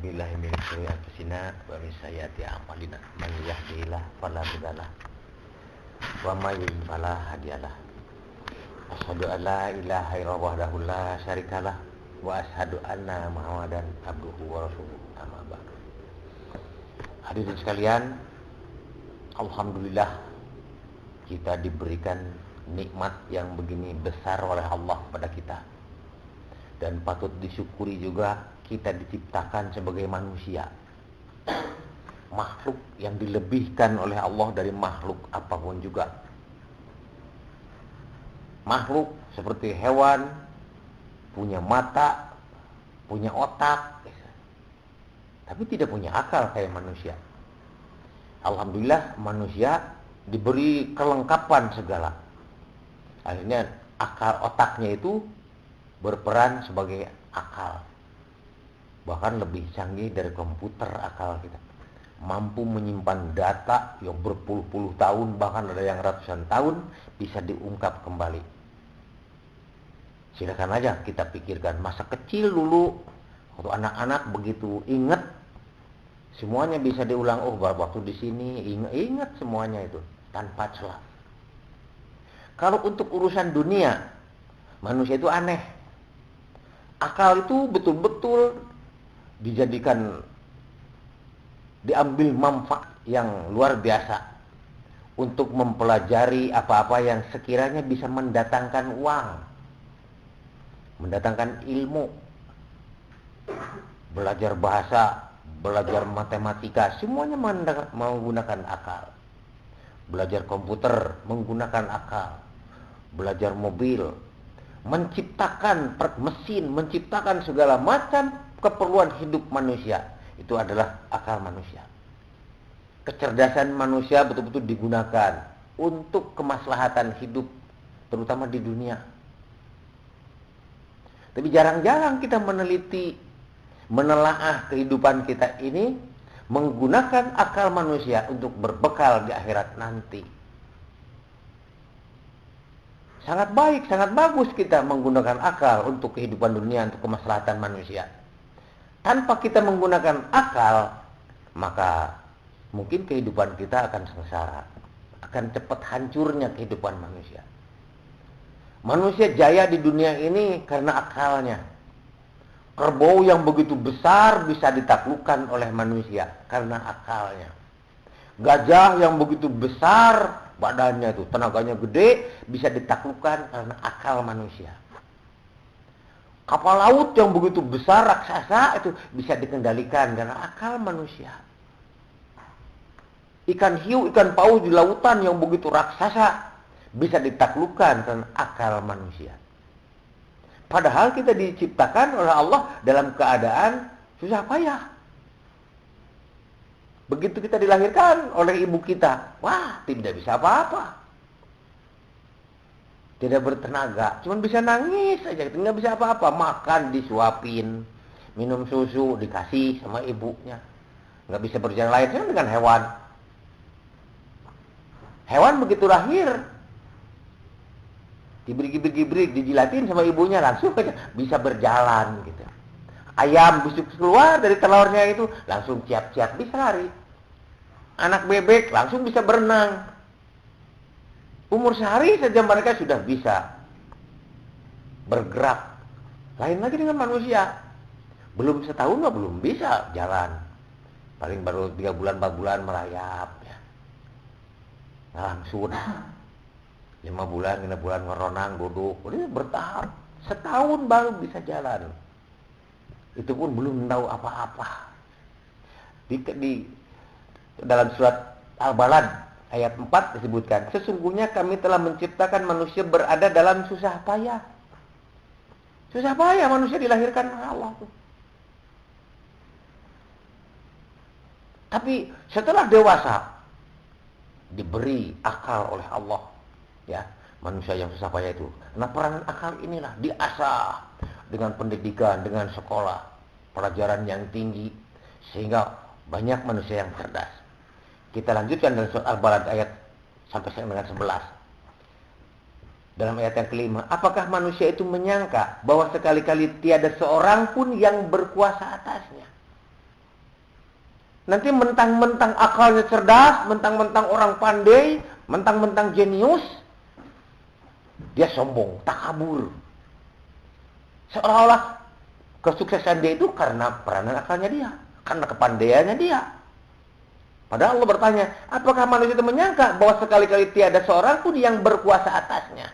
billahi min syururi anfusina wa min sayyiati a'malina. Man yahdihillahu fala mudhillalah wa may yudlil fala hadiyalah. Asyhadu an la ilaha illallah wahdahu la syarikalah wa asyhadu anna Muhammadan abduhu wa rasuluh. Amma ba'du. Hadirin sekalian, alhamdulillah kita diberikan nikmat yang begini besar oleh Allah pada kita. Dan patut disyukuri juga kita diciptakan sebagai manusia, makhluk yang dilebihkan oleh Allah dari makhluk apapun juga. Makhluk seperti hewan punya mata, punya otak, tapi tidak punya akal kayak manusia. Alhamdulillah manusia diberi kelengkapan segala. Akhirnya akal otaknya itu berperan sebagai akal. Bahkan lebih canggih dari komputer akal kita. Mampu menyimpan data yang berpuluh-puluh tahun, bahkan ada yang ratusan tahun, bisa diungkap kembali. Silakan aja kita pikirkan masa kecil dulu, waktu anak-anak begitu ingat, semuanya bisa diulang. Oh, waktu di sini ingat semuanya itu tanpa celah. Kalau untuk urusan dunia, manusia itu aneh. Akal itu betul-betul dijadikan, diambil manfaat yang luar biasa untuk mempelajari apa-apa yang sekiranya bisa mendatangkan uang, mendatangkan ilmu, belajar bahasa, belajar matematika, semuanya menggunakan akal. Belajar komputer menggunakan akal, belajar mobil, menciptakan mesin, menciptakan segala macam keperluan hidup manusia, itu adalah akal manusia. Kecerdasan manusia betul-betul digunakan untuk kemaslahatan hidup, terutama di dunia. Tapi jarang-jarang kita meneliti, menelaah kehidupan kita ini menggunakan akal manusia untuk berbekal di akhirat nanti. Sangat baik, sangat bagus kita menggunakan akal untuk kehidupan dunia, untuk kemaslahatan manusia. Tanpa kita menggunakan akal, maka mungkin kehidupan kita akan sengsara. Akan cepat hancurnya kehidupan manusia. Manusia jaya di dunia ini karena akalnya. Kerbau yang begitu besar bisa ditaklukkan oleh manusia karena akalnya. Gajah yang begitu besar badannya itu, tenaganya gede, bisa ditaklukkan karena akal manusia. Kapal laut yang begitu besar, raksasa, itu bisa dikendalikan karena akal manusia. Ikan hiu, ikan paus di lautan yang begitu raksasa, bisa ditaklukkan karena akal manusia. Padahal kita diciptakan oleh Allah dalam keadaan susah payah. Begitu kita dilahirkan oleh ibu kita, wah, tidak bisa apa-apa. Tidak bertenaga, cuma bisa nangis saja, tidak bisa apa-apa. Makan disuapin, minum susu dikasih sama ibunya. Nggak bisa berjalan layaknya dengan hewan. Hewan begitu lahir, diberi-beri, dijilatin sama ibunya, langsung bisa berjalan gitu. Ayam busuk keluar dari telurnya itu langsung ciap-ciap bisa lari. Anak bebek langsung bisa berenang. Umur sehari saja mereka sudah bisa bergerak. Lain lagi dengan manusia. Belum setahun belum bisa jalan. Paling baru 3 bulan 4 bulan merayap ya. Langsung 5 bulan ngeronang duduk. Udah bertahap. Setahun baru bisa jalan. Itu pun belum tahu apa-apa. Dalam surat Al-Balad ayat 4 disebutkan, sesungguhnya kami telah menciptakan manusia berada dalam susah payah. Susah payah manusia dilahirkan oleh Allah tuh. Tapi setelah dewasa diberi akal oleh Allah, ya, manusia yang susah payah itu. Nah, peranan akal inilah diasah dengan pendidikan, dengan sekolah, pelajaran yang tinggi, sehingga banyak manusia yang cerdas. Kita lanjutkan dalam surat Al-Balad ayat sampai dengan 11. Dalam ayat yang kelima, apakah manusia itu menyangka bahwa sekali-kali tiada seorang pun yang berkuasa atasnya? Nanti mentang-mentang akalnya cerdas, mentang-mentang orang pandai, mentang-mentang jenius, dia sombong, takabur. Seolah-olah kesuksesan dia itu karena peranan akalnya dia, karena kepandaiannya dia. Padahal Allah bertanya, apakah manusia itu menyangka bahwa sekali-kali tiada seorang pun yang berkuasa atasnya?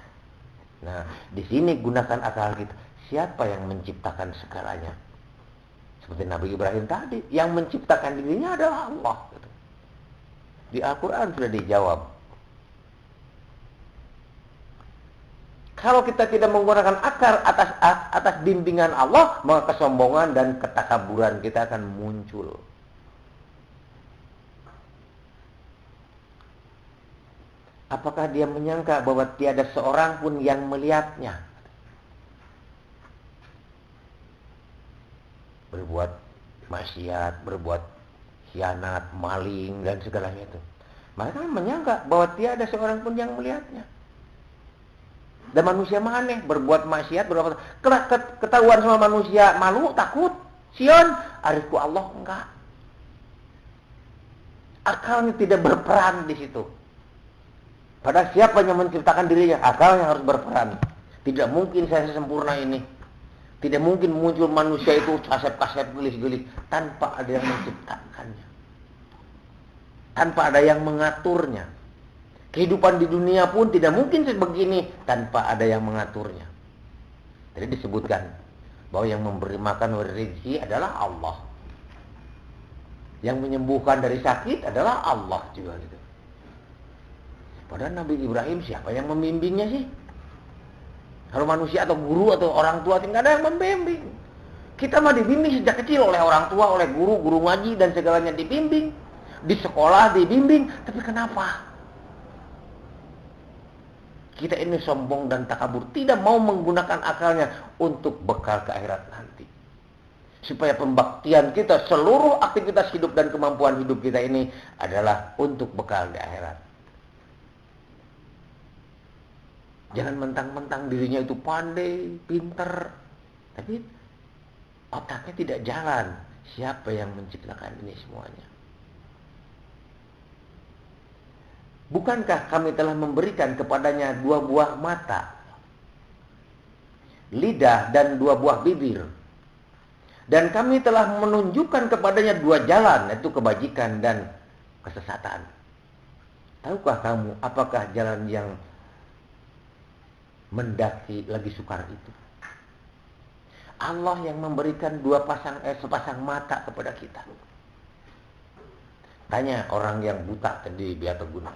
Nah, di sini gunakan akal kita. Siapa yang menciptakan segalanya? Seperti Nabi Ibrahim tadi, yang menciptakan dirinya adalah Allah. Di Al-Quran sudah dijawab. Kalau kita tidak menggunakan akal atas bimbingan Allah, maka kesombongan dan ketakaburan kita akan muncul. Apakah dia menyangka bahwa tiada seorang pun yang melihatnya? Berbuat maksiat, berbuat khianat, maling, dan segalanya itu. Mereka menyangka bahwa tiada seorang pun yang melihatnya. Dan manusia mana? Berbuat maksiat, berbuat ketahuan sama manusia, malu, takut. Sion, arifku Allah enggak. Akalnya tidak berperan di situ. Padahal siapa yang menciptakan dirinya? Akalnya harus berperan. Tidak mungkin saya sesempurna ini. Tidak mungkin muncul manusia itu kasep-kasep, gelis-gelis tanpa ada yang menciptakannya. Tanpa ada yang mengaturnya. Kehidupan di dunia pun tidak mungkin sebegini tanpa ada yang mengaturnya. Jadi disebutkan bahwa yang memberi makan rezeki adalah Allah. Yang menyembuhkan dari sakit adalah Allah juga gitu. Padahal Nabi Ibrahim siapa yang membimbingnya sih? Kalau manusia atau guru atau orang tua tidak ada yang membimbing. Kita mah dibimbing sejak kecil oleh orang tua, oleh guru ngaji dan segalanya dibimbing. Di sekolah dibimbing, tapi kenapa? Kita ini sombong dan takabur, tidak mau menggunakan akalnya untuk bekal ke akhirat nanti. Supaya pembaktian kita, seluruh aktivitas hidup dan kemampuan hidup kita ini adalah untuk bekal di akhirat. Jangan mentang-mentang dirinya itu pandai, pinter, tapi otaknya tidak jalan. Siapa yang menciptakan ini semuanya? Bukankah kami telah memberikan kepadanya 2 buah mata, lidah dan 2 buah bibir? Dan kami telah menunjukkan kepadanya 2 jalan, yaitu kebajikan dan kesesatan. Tahukah kamu apakah jalan yang mendaki lagi sukar itu? Allah yang memberikan sepasang mata kepada kita. Tanya orang yang buta tadi di atas gunung,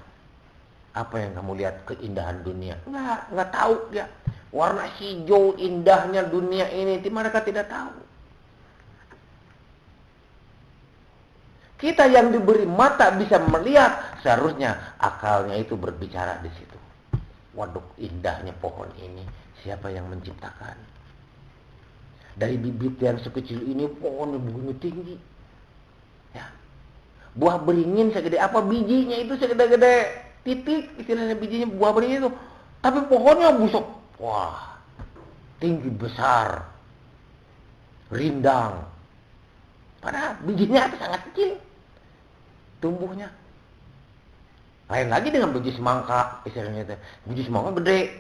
apa yang kamu lihat keindahan dunia? Nggak tahu dia. Warna hijau indahnya dunia ini, mereka tidak tahu. Kita yang diberi mata bisa melihat, seharusnya akalnya itu berbicara di situ. Waduh, indahnya pohon ini, siapa yang menciptakan? Dari bibit yang sekecil ini, pohonnya begini tinggi. Ya. Buah beringin segede apa, bijinya itu segede-gede titik, istilahnya bijinya buah beringin itu. Tapi pohonnya busuk. Wah, tinggi besar, rindang. Padahal bijinya itu sangat kecil tumbuhnya. Lain lagi dengan biji semangka, istilahnya itu. Biji semangka gede.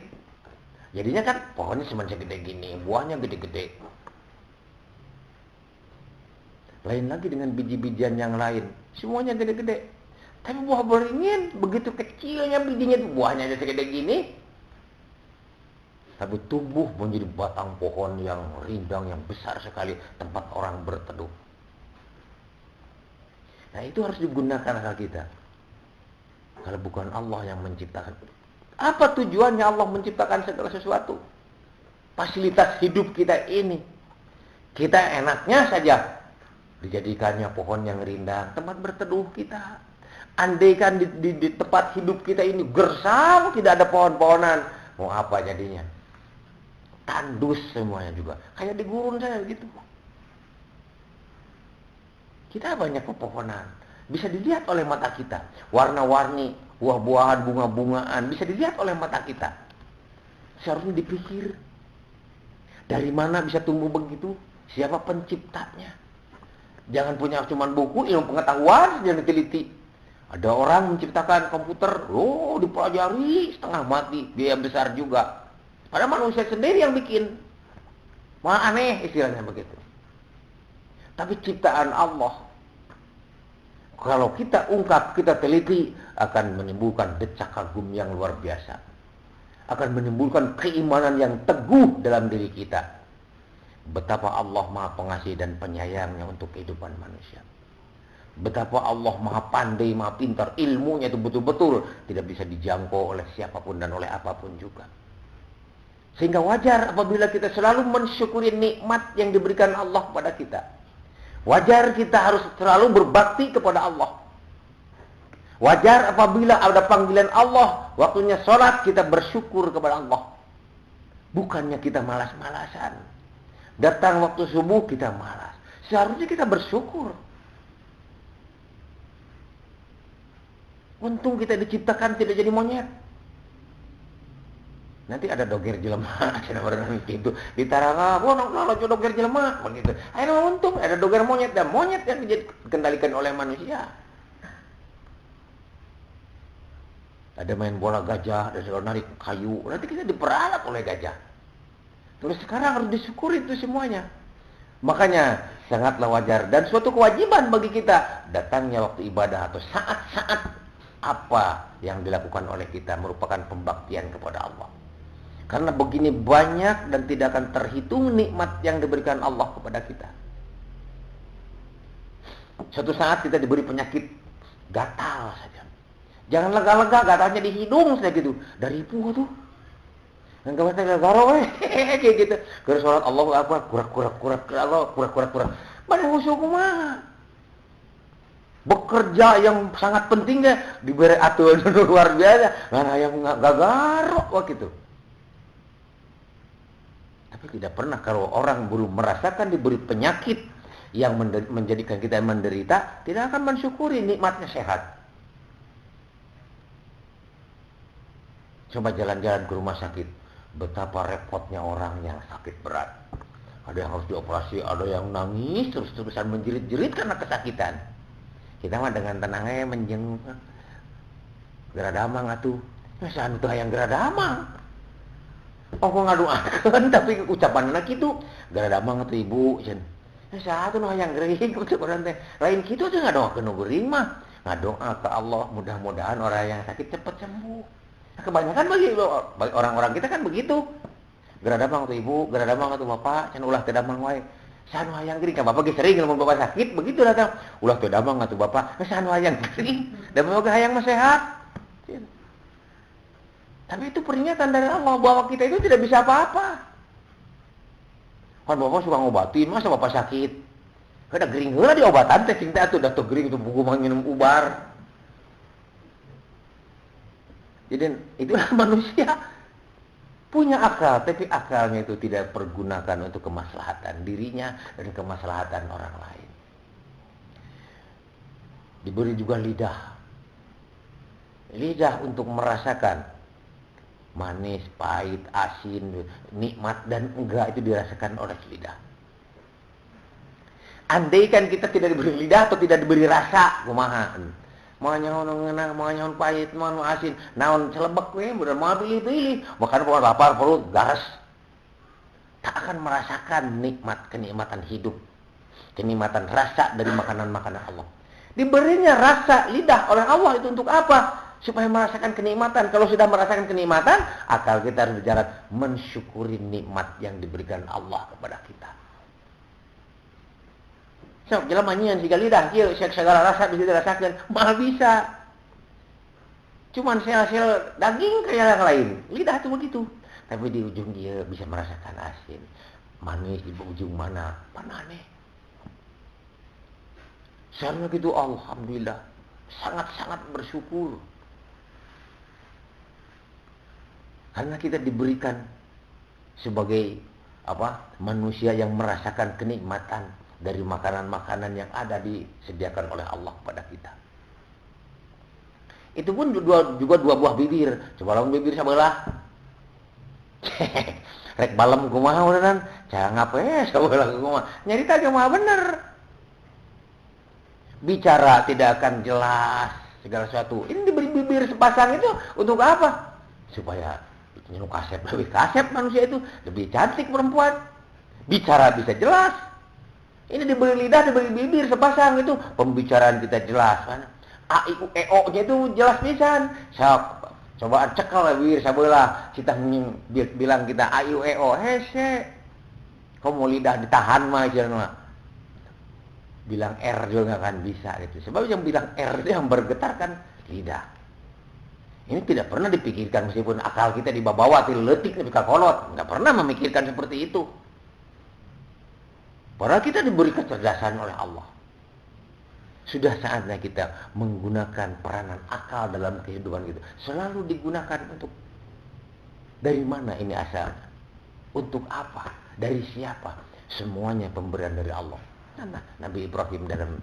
Jadinya kan pohonnya cuma segede gini, buahnya gede-gede. Lain lagi dengan biji-bijian yang lain, semuanya gede-gede. Tapi buah beringin begitu kecilnya bijinya, buahnya aja segede gini. Tapi tumbuh menjadi batang pohon yang rindang, yang besar sekali, tempat orang berteduh. Nah, itu harus digunakan akal kita. Kalau bukan Allah yang menciptakan. Apa tujuannya Allah menciptakan segala sesuatu? Fasilitas hidup kita ini. Kita enaknya saja dijadikannya pohon yang rindang, tempat berteduh kita. Andaikan di tempat hidup kita ini gersang, tidak ada pohon-pohonan, mau apa jadinya? Tandus semuanya juga. Kayak di gurun saya begitu. Kita banyak pepohonan. Bisa dilihat oleh mata kita. Warna-warni, buah-buahan, bunga-bungaan. Bisa dilihat oleh mata kita. Seharusnya dipikir. Dari mana bisa tumbuh begitu? Siapa penciptanya? Jangan punya cuma buku, ilmu pengetahuan, jangan diteliti. Ada orang menciptakan komputer, dipelajari setengah mati, biaya besar juga. Padahal manusia sendiri yang bikin. Malah aneh istilahnya begitu. Tapi ciptaan Allah, kalau kita ungkap, kita teliti, akan menimbulkan decak kagum yang luar biasa. Akan menimbulkan keimanan yang teguh dalam diri kita. Betapa Allah Maha Pengasih dan Penyayangnya untuk kehidupan manusia. Betapa Allah Maha Pandai, Maha Pintar. Ilmunya itu betul-betul tidak bisa dijangkau oleh siapapun dan oleh apapun juga. Sehingga wajar apabila kita selalu mensyukuri nikmat yang diberikan Allah kepada kita. Wajar kita harus selalu berbakti kepada Allah. Wajar apabila ada panggilan Allah, waktunya sholat, kita bersyukur kepada Allah. Bukannya kita malas-malasan. Datang waktu subuh kita malas. Seharusnya kita bersyukur. Untung kita diciptakan tidak jadi monyet. Nanti ada doger jelema, cina berenang itu di Taranga, doger jelema begitu. Ayo untung ada doger monyet dan monyet yang dikendalikan oleh manusia. Ada main bola gajah, ada narik kayu, nanti kita diperalat oleh gajah. Terus sekarang harus disyukuri itu semuanya. Makanya sangatlah wajar dan suatu kewajiban bagi kita datangnya waktu ibadah atau saat-saat apa yang dilakukan oleh kita merupakan pembaktian kepada Allah. Karena begini banyak dan tidak akan terhitung nikmat yang diberikan Allah kepada kita. Suatu saat kita diberi penyakit gatal saja. Jangan lega-lega gatalnya di hidung saja gitu. Dari ibu tuh. Dan kamu tanya garo kayak gitu. Keur salat Allahu Akbar kurak. Mana khusyuk kumaha? Bekerja yang sangat penting ya diberi aturan luar biasa. Mana yang gagaro gitu. Tapi tidak pernah kalau orang belum merasakan diberi penyakit yang menjadikan kita menderita, tidak akan mensyukuri nikmatnya sehat. Coba jalan-jalan ke rumah sakit. Betapa repotnya orang yang sakit berat. Ada yang harus dioperasi, ada yang nangis terus-terusan menjerit-jerit karena kesakitan. Kita mah dengan tenangnya menjenguk. Geradamang atuh. Saan itu hayang geradamang. Oh kok ngaduakeun tapi ucapan anak itu geradamang atuh ibu cenah. Satu nu hayang geuring ucapan teh. Lain kitu teh ngadoakeun nu geuring mah. Ngadoa ke Allah mudah-mudahan orang yang sakit cepat sembuh. Kebanyakan bagi orang-orang kita kan begitu. Geradamang tuh ibu, geradamang tuh bapak, can ulah teu damang wae. Sanu hayang geuring ka bapak ge sering lamun bapak sakit begitu datang. Ulah teu damang atuh bapak, sanu hayang geuring. Da bapak hayang mah sehat. Tapi itu peringatan dari Allah bahwa kita itu tidak bisa apa-apa. Kan bapak suka ngobatin, masa bapak sakit? Kada geuring heula diobatan teh cing teh atuh da teu geuring tuh buku mah minum ubar. Jadi itulah manusia punya akal, tapi akalnya itu tidak pergunakan untuk kemaslahatan dirinya dan kemaslahatan orang lain. Diberi juga lidah. Lidah untuk merasakan manis, pahit, asin, nikmat dan enggak itu dirasakan oleh lidah. Andaikan kita tidak diberi lidah atau tidak diberi rasa, kumaha? Mau nyaon pahit, mau asin, naon celebek we, bener mau pilih-pilih, makan pohon lapar perut gas. Tak akan merasakan kenikmatan hidup, kenikmatan rasa dari makanan-makanan Allah. Diberinya rasa lidah oleh Allah itu untuk apa? Supaya merasakan kenikmatan. Kalau sudah merasakan kenikmatan, akal kita harus berjalan mensyukuri nikmat yang diberikan Allah kepada kita. So, jelema nyian siga lidah, kieu segala rasa bisa dirasakan, mal bisa. Cuman sel-sel daging kayak yang lain, lidah itu begitu. Tapi di ujung dia bisa merasakan asin, manis di ujung mana, panane. Seharusnya gitu, alhamdulillah, sangat-sangat bersyukur. Karena kita diberikan sebagai manusia yang merasakan kenikmatan dari makanan-makanan yang ada disediakan oleh Allah kepada kita. Itu pun juga dua buah bibir. Coba lawan bibir sabelah. Rek balem kumaha urang. Cara ngape sabelah kumaha. Nyarita ge mah bener. Bicara tidak akan jelas segala sesuatu. Ini diberi bibir sepasang itu untuk apa? Supaya minum kasep, lebih kasep manusia itu, lebih cantik perempuan. Bicara bisa jelas. Ini diberi lidah, diberi bibir sepasang itu, pembicaraan kita jelas kan. A, I, U, E, O-nya itu jelas pisan. Coba cekal bibir sabelah, kita bilang kita A, I, U, E, O. Hese. Kamu lidah ditahan mah jangan. Bilang R juga nggak akan bisa gitu. Sebab yang bilang R itu yang bergetar kan lidah. Ini tidak pernah dipikirkan meskipun akal kita dibawa letik lebih kolot, nggak pernah memikirkan seperti itu. Padahal kita diberi kecerdasan oleh Allah. Sudah saatnya kita menggunakan peranan akal dalam kehidupan kita. Selalu digunakan untuk dari mana ini asalnya? Untuk apa? Dari siapa? Semuanya pemberian dari Allah. Nah, Nabi Ibrahim dalam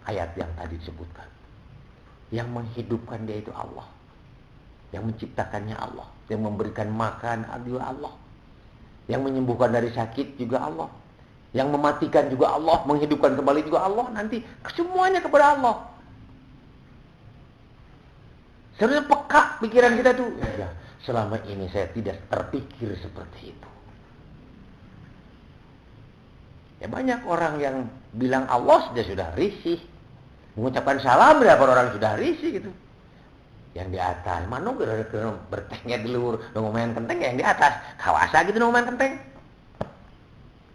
ayat yang tadi disebutkan. Yang menghidupkan dia itu Allah. Yang menciptakannya Allah. Yang memberikan makan juga Allah. Yang menyembuhkan dari sakit juga Allah. Yang mematikan juga Allah. Menghidupkan kembali juga Allah. Nanti semuanya kepada Allah. Sebenarnya peka pikiran kita tuh. Ya, selama ini saya tidak terpikir seperti itu. Ya banyak orang yang bilang Allah sudah risih. Mengucapkan salam berapa orang sudah risih gitu. Yang di atas, mana bertengnya di luar, ngomongin kenteng yang di atas. Kawasa gitu ngomongin kenteng.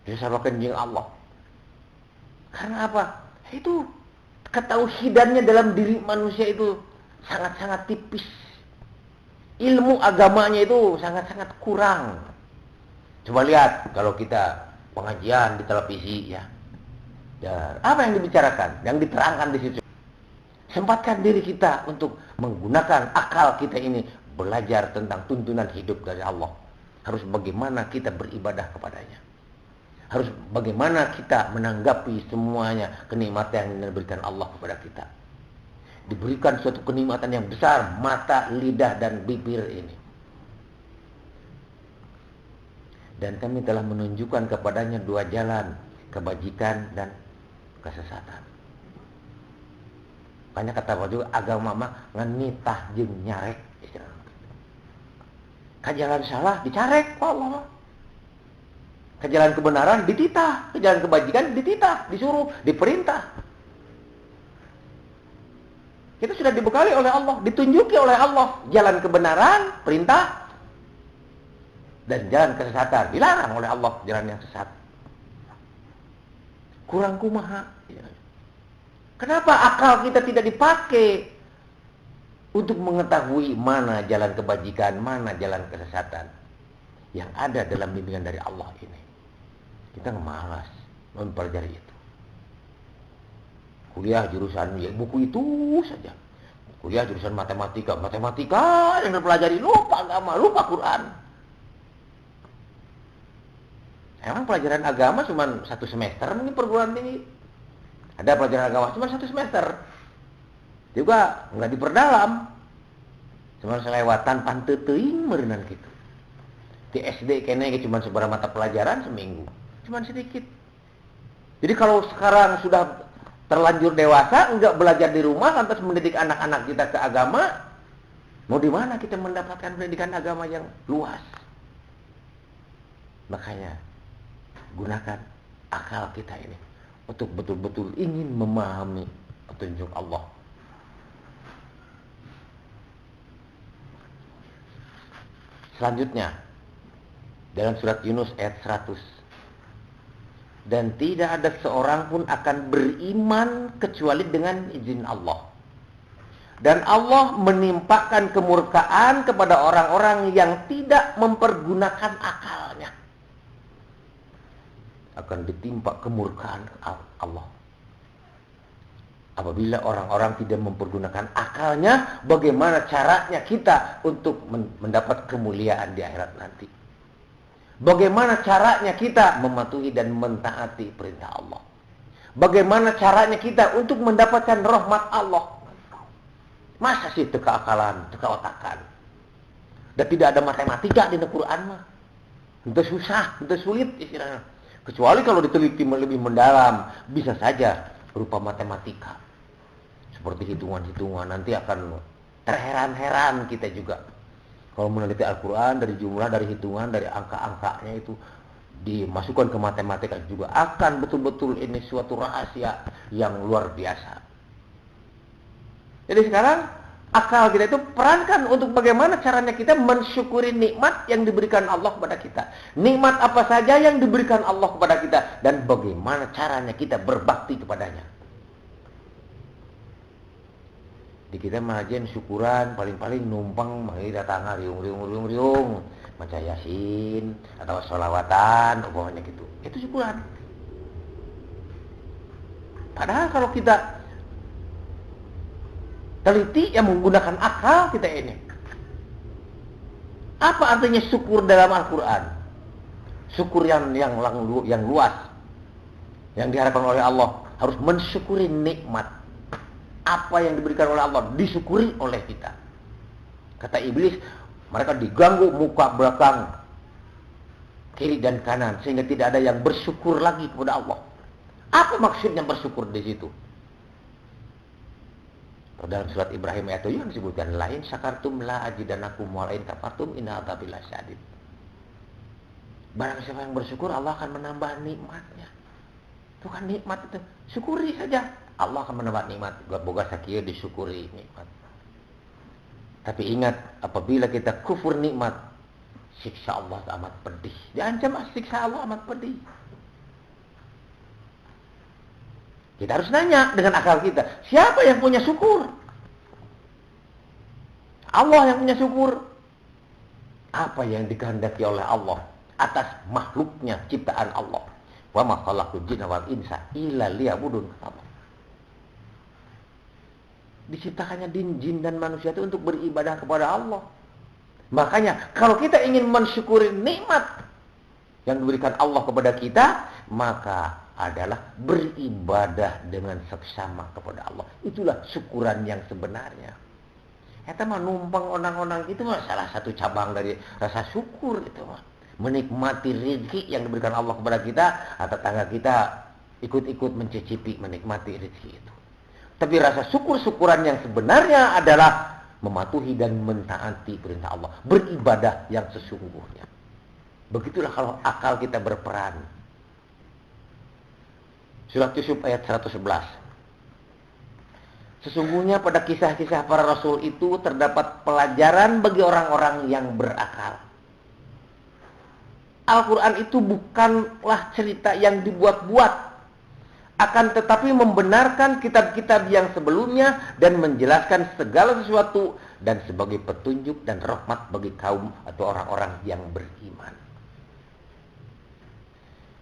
Dia sama kenjing Allah. Karena apa? Itu ketauhidannya dalam diri manusia itu sangat-sangat tipis. Ilmu agamanya itu sangat-sangat kurang. Coba lihat kalau kita pengajian di televisi ya. Apa yang dibicarakan, yang diterangkan di situ. Sempatkan diri kita untuk menggunakan akal kita ini belajar tentang tuntunan hidup dari Allah. Harus bagaimana kita beribadah kepadanya. Harus bagaimana kita menanggapi semuanya kenikmatan yang diberikan Allah kepada kita. Diberikan suatu kenikmatan yang besar, mata, lidah, dan bibir ini. Dan kami telah menunjukkan kepadanya dua jalan, kebajikan dan kesesatan. Banyak kata juga agama mah ngenitah jeung nyarek. Ka jalan salah dicarek Allah. Ka jalan kebenaran dititah, ka jalan kebajikan dititah, disuruh, diperintah. Kita sudah dibekali oleh Allah, ditunjuki oleh Allah jalan kebenaran, perintah, dan jalan kesesatan, dilarang oleh Allah jalan yang sesat. Kurang kumaha. Kenapa akal kita tidak dipakai untuk mengetahui mana jalan kebajikan, mana jalan kesesatan yang ada dalam bimbingan dari Allah ini? Kita malas mempelajari itu. Kuliah jurusan ya, buku itu saja. Kuliah jurusan matematika yang dipelajari, lupa agama, lupa Quran. Emang pelajaran agama cuma 1 semester mungkin perguruan tinggi. Ada pelajaran agama cuma 1 semester. Juga nggak diperdalam. Cuma selewatan panteu teuing meureunnan kitu. Di SD kene cuma seberapa mata pelajaran seminggu. Cuma sedikit. Jadi kalau sekarang sudah terlanjur dewasa, enggak belajar di rumah lantas mendidik anak-anak kita ke agama, mau di mana kita mendapatkan pendidikan agama yang luas? Makanya gunakan akal kita ini untuk betul-betul ingin memahami petunjuk Allah. Selanjutnya dalam surat Yunus ayat 100. Dan tidak ada seorang pun akan beriman kecuali dengan izin Allah. Dan Allah menimpakan kemurkaan kepada orang-orang yang tidak mempergunakan akalnya. Akan ditimpa kemurkaan Allah. Apabila orang-orang tidak mempergunakan akalnya, bagaimana caranya kita untuk mendapat kemuliaan di akhirat nanti? Bagaimana caranya kita mematuhi dan mentaati perintah Allah? Bagaimana caranya kita untuk mendapatkan rahmat Allah? Masa sih teka akalan, teka otakan? Dan tidak ada matematika di Al-Quran mah. Itu susah, itu sulit istilahnya. Kecuali kalau diteliti lebih mendalam, bisa saja berupa matematika. seperti hitungan-hitungan. Nanti akan terheran-heran kita juga. Kalau meneliti Al-Quran dari jumlah, dari hitungan, dari angka-angkanya itu dimasukkan ke matematika juga akan betul-betul ini suatu rahasia yang luar biasa. Jadi sekarang akal kita itu perankan untuk bagaimana caranya kita mensyukuri nikmat yang diberikan Allah kepada kita. Nikmat apa saja yang diberikan Allah kepada kita dan bagaimana caranya kita berbakti kepadanya. Di kita majian syukuran paling-paling numpang mari datang riung baca Yasin atau sholawatan umpamanya gitu. Itu syukuran. Padahal kalau kita teliti yang menggunakan akal kita ini. Apa artinya syukur dalam Al-Quran? Syukur yang luas. Yang diharapkan oleh Allah harus mensyukuri nikmat. Apa yang diberikan oleh Allah disyukuri oleh kita. Kata iblis, mereka diganggu muka belakang, kiri dan kanan, sehingga tidak ada yang bersyukur lagi kepada Allah. Apa maksudnya bersyukur di situ? Dalam surat Ibrahim ayat 7 disebutkan lain syakartum la ajidanakum wa lain kafartum inna adzabi lasyadid. Barang siapa yang bersyukur Allah akan menambah nikmatnya. Itu kan nikmat itu. Syukuri saja. Allah akan menambah nikmat. Boga sakieu disyukuri nikmat. Tapi ingat, apabila kita kufur nikmat, siksa Allah amat pedih. Diancam siksa Allah amat pedih. Kita harus nanya dengan akal kita, siapa yang punya syukur? Allah yang punya syukur. Apa yang dikehendaki oleh Allah atas makhluknya, ciptaan Allah. Wa ma khalaqtul jinna wal insa illa liya'budun. Diciptakannya jin dan manusia itu untuk beribadah kepada Allah. Makanya kalau kita ingin mensyukuri nikmat yang diberikan Allah kepada kita, maka adalah beribadah dengan seksama kepada Allah. Itulah syukuran yang sebenarnya. Eta mah numpang onang-onang itu mah salah satu cabang dari rasa syukur itu mah. Menikmati rezeki yang diberikan Allah kepada kita, atau tetangga kita ikut-ikut mencicipi menikmati rezeki itu. Tapi rasa syukur-syukuran yang sebenarnya adalah mematuhi dan mentaati perintah Allah, beribadah yang sesungguhnya. Begitulah kalau akal kita berperan. Surat Yusuf ayat 111. Sesungguhnya pada kisah-kisah para rasul itu terdapat pelajaran bagi orang-orang yang berakal. Al-Quran itu bukanlah cerita yang dibuat-buat, akan tetapi membenarkan kitab-kitab yang sebelumnya dan menjelaskan segala sesuatu dan sebagai petunjuk dan rahmat bagi kaum atau orang-orang yang beriman.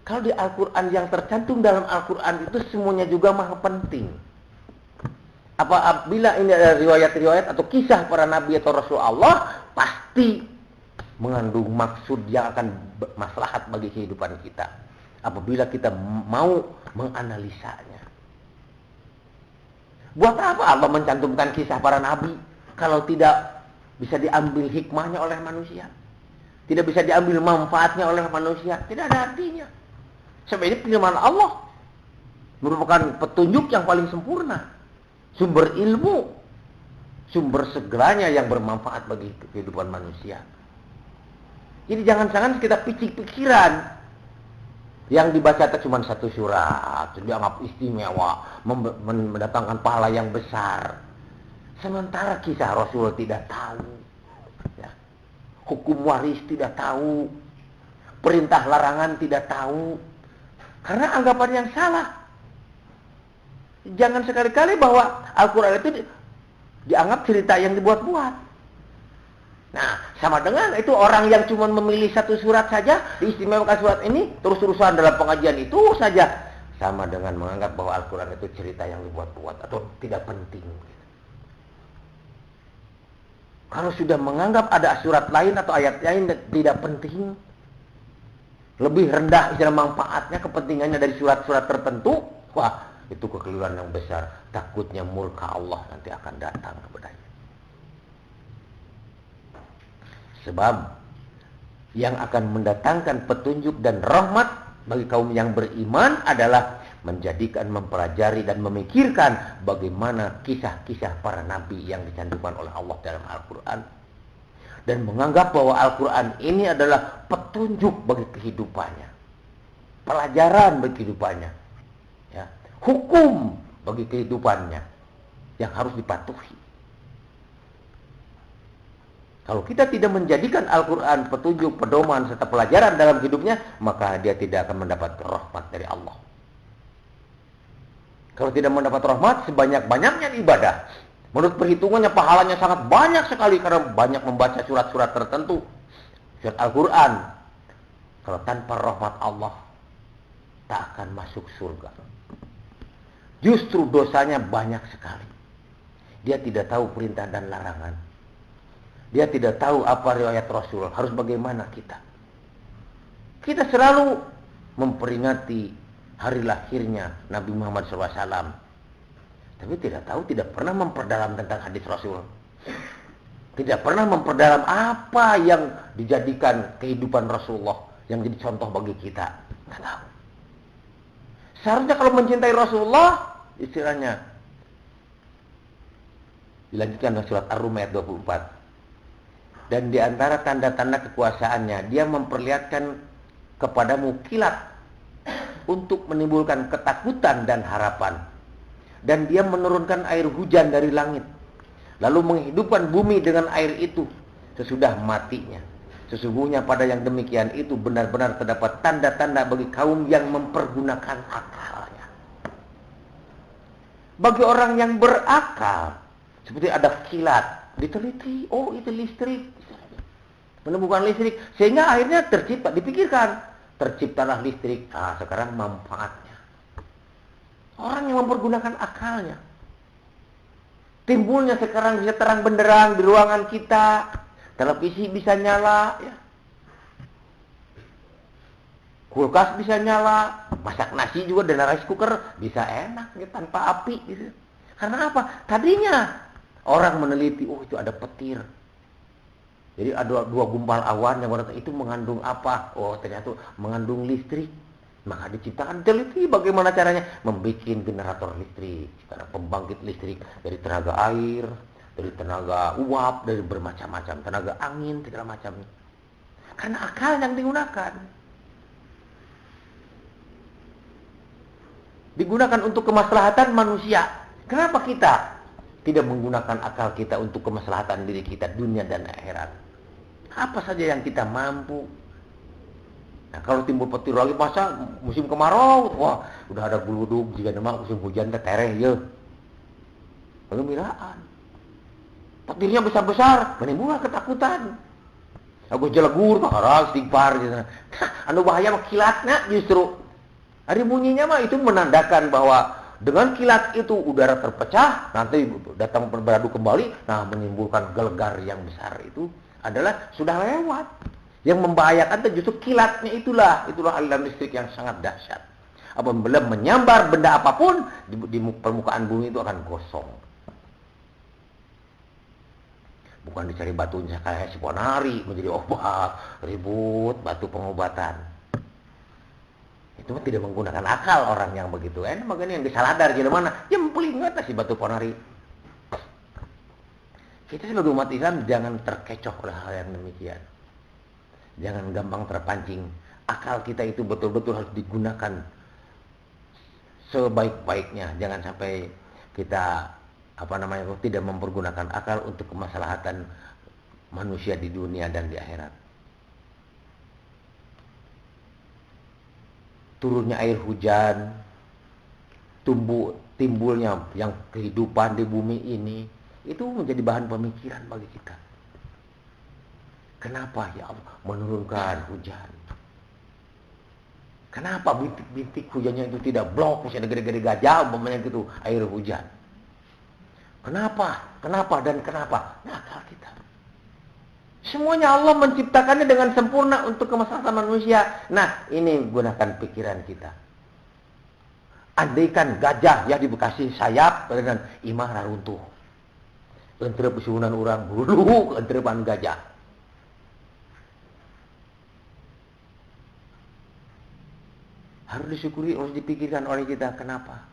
Kalau di Al-Quran yang tercantum dalam Al-Quran itu semuanya juga maha penting. Apabila ini ada riwayat-riwayat atau kisah para nabi atau rasul Allah, pasti mengandung maksud yang akan maslahat bagi kehidupan kita. Apabila kita mau menganalisanya. Buat apa Allah mencantumkan kisah para nabi kalau tidak bisa diambil hikmahnya oleh manusia? Tidak bisa diambil manfaatnya oleh manusia? Tidak ada artinya. Sebenarnya firman Allah merupakan petunjuk yang paling sempurna. Sumber ilmu. Sumber segalanya yang bermanfaat bagi kehidupan manusia. Jadi jangan-jangan kita pikiran yang dibaca cuma satu surat, dianggap istimewa, mendatangkan pahala yang besar. Sementara kisah Rasul tidak tahu, ya. Hukum waris tidak tahu, perintah larangan tidak tahu, karena anggapan yang salah. Jangan sekali-kali bahwa Al-Quran itu dianggap cerita yang dibuat-buat. Nah, sama dengan itu orang yang cuma memilih satu surat saja, diistimewakan surat ini, terus-terusan dalam pengajian itu saja. Sama dengan menganggap bahwa Al-Quran itu cerita yang dibuat-buat atau tidak penting. Kalau sudah menganggap ada surat lain atau ayat lain tidak penting, lebih rendah istilah manfaatnya, kepentingannya dari surat-surat tertentu, wah, itu kekeliruan yang besar. Takutnya murka Allah nanti akan datang kepadanya. Sebab yang akan mendatangkan petunjuk dan rahmat bagi kaum yang beriman adalah menjadikan, mempelajari dan memikirkan bagaimana kisah-kisah para nabi yang dicantumkan oleh Allah dalam Al-Quran, dan menganggap bahwa Al-Quran ini adalah petunjuk bagi kehidupannya, pelajaran bagi kehidupannya, ya, hukum bagi kehidupannya yang harus dipatuhi. Kalau kita tidak menjadikan Al-Quran petunjuk, pedoman, serta pelajaran dalam hidupnya, maka dia tidak akan mendapat rahmat dari Allah. Kalau tidak mendapat rahmat, sebanyak-banyaknya ibadah, menurut perhitungannya pahalanya sangat banyak sekali karena banyak membaca surat-surat tertentu, surat Al-Quran. Kalau tanpa rahmat Allah, tak akan masuk surga. Justru dosanya banyak sekali. Dia tidak tahu perintah dan larangan. Dia tidak tahu apa riwayat Rasul. Harus bagaimana kita. Kita selalu memperingati hari lahirnya Nabi Muhammad SAW. Tapi tidak tahu, tidak pernah memperdalam tentang hadis Rasul. Tidak pernah memperdalam apa yang dijadikan kehidupan Rasulullah, yang jadi contoh bagi kita. Tidak tahu. Seharusnya kalau mencintai Rasulullah, istilahnya dilanjutkan dalam surat Ar-Rum ayat 24. Dan di antara tanda-tanda kekuasaannya, dia memperlihatkan kepadamu kilat untuk menimbulkan ketakutan dan harapan. Dan dia menurunkan air hujan dari langit, lalu menghidupkan bumi dengan air itu sesudah matinya. Sesungguhnya pada yang demikian itu benar-benar terdapat tanda-tanda bagi kaum yang mempergunakan akalnya. Bagi orang yang berakal, seperti ada kilat, diteliti, oh itu listrik, menemukan listrik, sehingga akhirnya tercipta, dipikirkan, terciptalah listrik. Nah, sekarang manfaatnya. Orang yang mempergunakan akalnya. Timbulnya sekarang bisa terang benderang di ruangan kita, televisi bisa nyala, ya. Kulkas bisa nyala, masak nasi juga dengan rice cooker bisa enak ya, tanpa api gitu. Karena apa? Tadinya orang meneliti, oh itu ada petir. Jadi ada dua gumpal awan yang itu mengandung apa? Oh ternyata mengandung listrik. Maka diciptakan, teliti bagaimana caranya membuat generator listrik, karena pembangkit listrik dari tenaga air, dari tenaga uap, dari bermacam-macam, tenaga angin, segala macam. Karena akal yang digunakan. Digunakan untuk kemaslahatan manusia. Kenapa kita tidak menggunakan akal kita untuk kemaslahatan diri kita, dunia dan akhirat? Apa saja yang kita mampu. Nah, kalau timbul petir lagi masa musim kemarau, wah udah ada geluduk, jika nama musim hujan tereh ya. Penggembiraan. Petirnya besar-besar, menimbulkan ketakutan. Aku jelegur, harus istighfar gitu. Anu bahaya mah kilatnya justru. Hari bunyinya mah itu menandakan bahwa dengan kilat itu udara terpecah, nanti datang beradu kembali, nah menimbulkan gelegar yang besar itu adalah sudah lewat. Yang membahayakan itu justru kilatnya itulah aliran listrik yang sangat dahsyat. Apabila menyambar benda apapun di permukaan bumi itu akan gosong. Bukan dicari batunya kayak si ponari menjadi obat, ribut batu pengobatan. Itu tidak menggunakan akal orang yang begitu. Makanya yang disaladar jadi mana? Ya mempelingat si batu ponari. Kita sebagai umat Islam jangan terkecoh oleh hal yang demikian. Jangan gampang terpancing. Akal kita itu betul-betul harus digunakan sebaik-baiknya. Jangan sampai kita tidak mempergunakan akal untuk kemaslahatan manusia di dunia dan di akhirat. Turunnya air hujan, timbulnya yang kehidupan di bumi ini, itu menjadi bahan pemikiran bagi kita. Kenapa ya Allah menurunkan hujan? Kenapa bintik-bintik hujannya itu tidak blok, misalnya gede-gede gajah, umpamanya gitu, air hujan? Kenapa? Dan kenapa? Nah, akal kita. Semuanya Allah menciptakannya dengan sempurna untuk kemaslahatan manusia. Nah, ini gunakan pikiran kita. Andaikan gajah ya dikasih sayap dengan imah raruntuh. Entrep suhunan orang bulu, entrepan gajah. Harus disyukuri, harus dipikirkan oleh kita. Kenapa?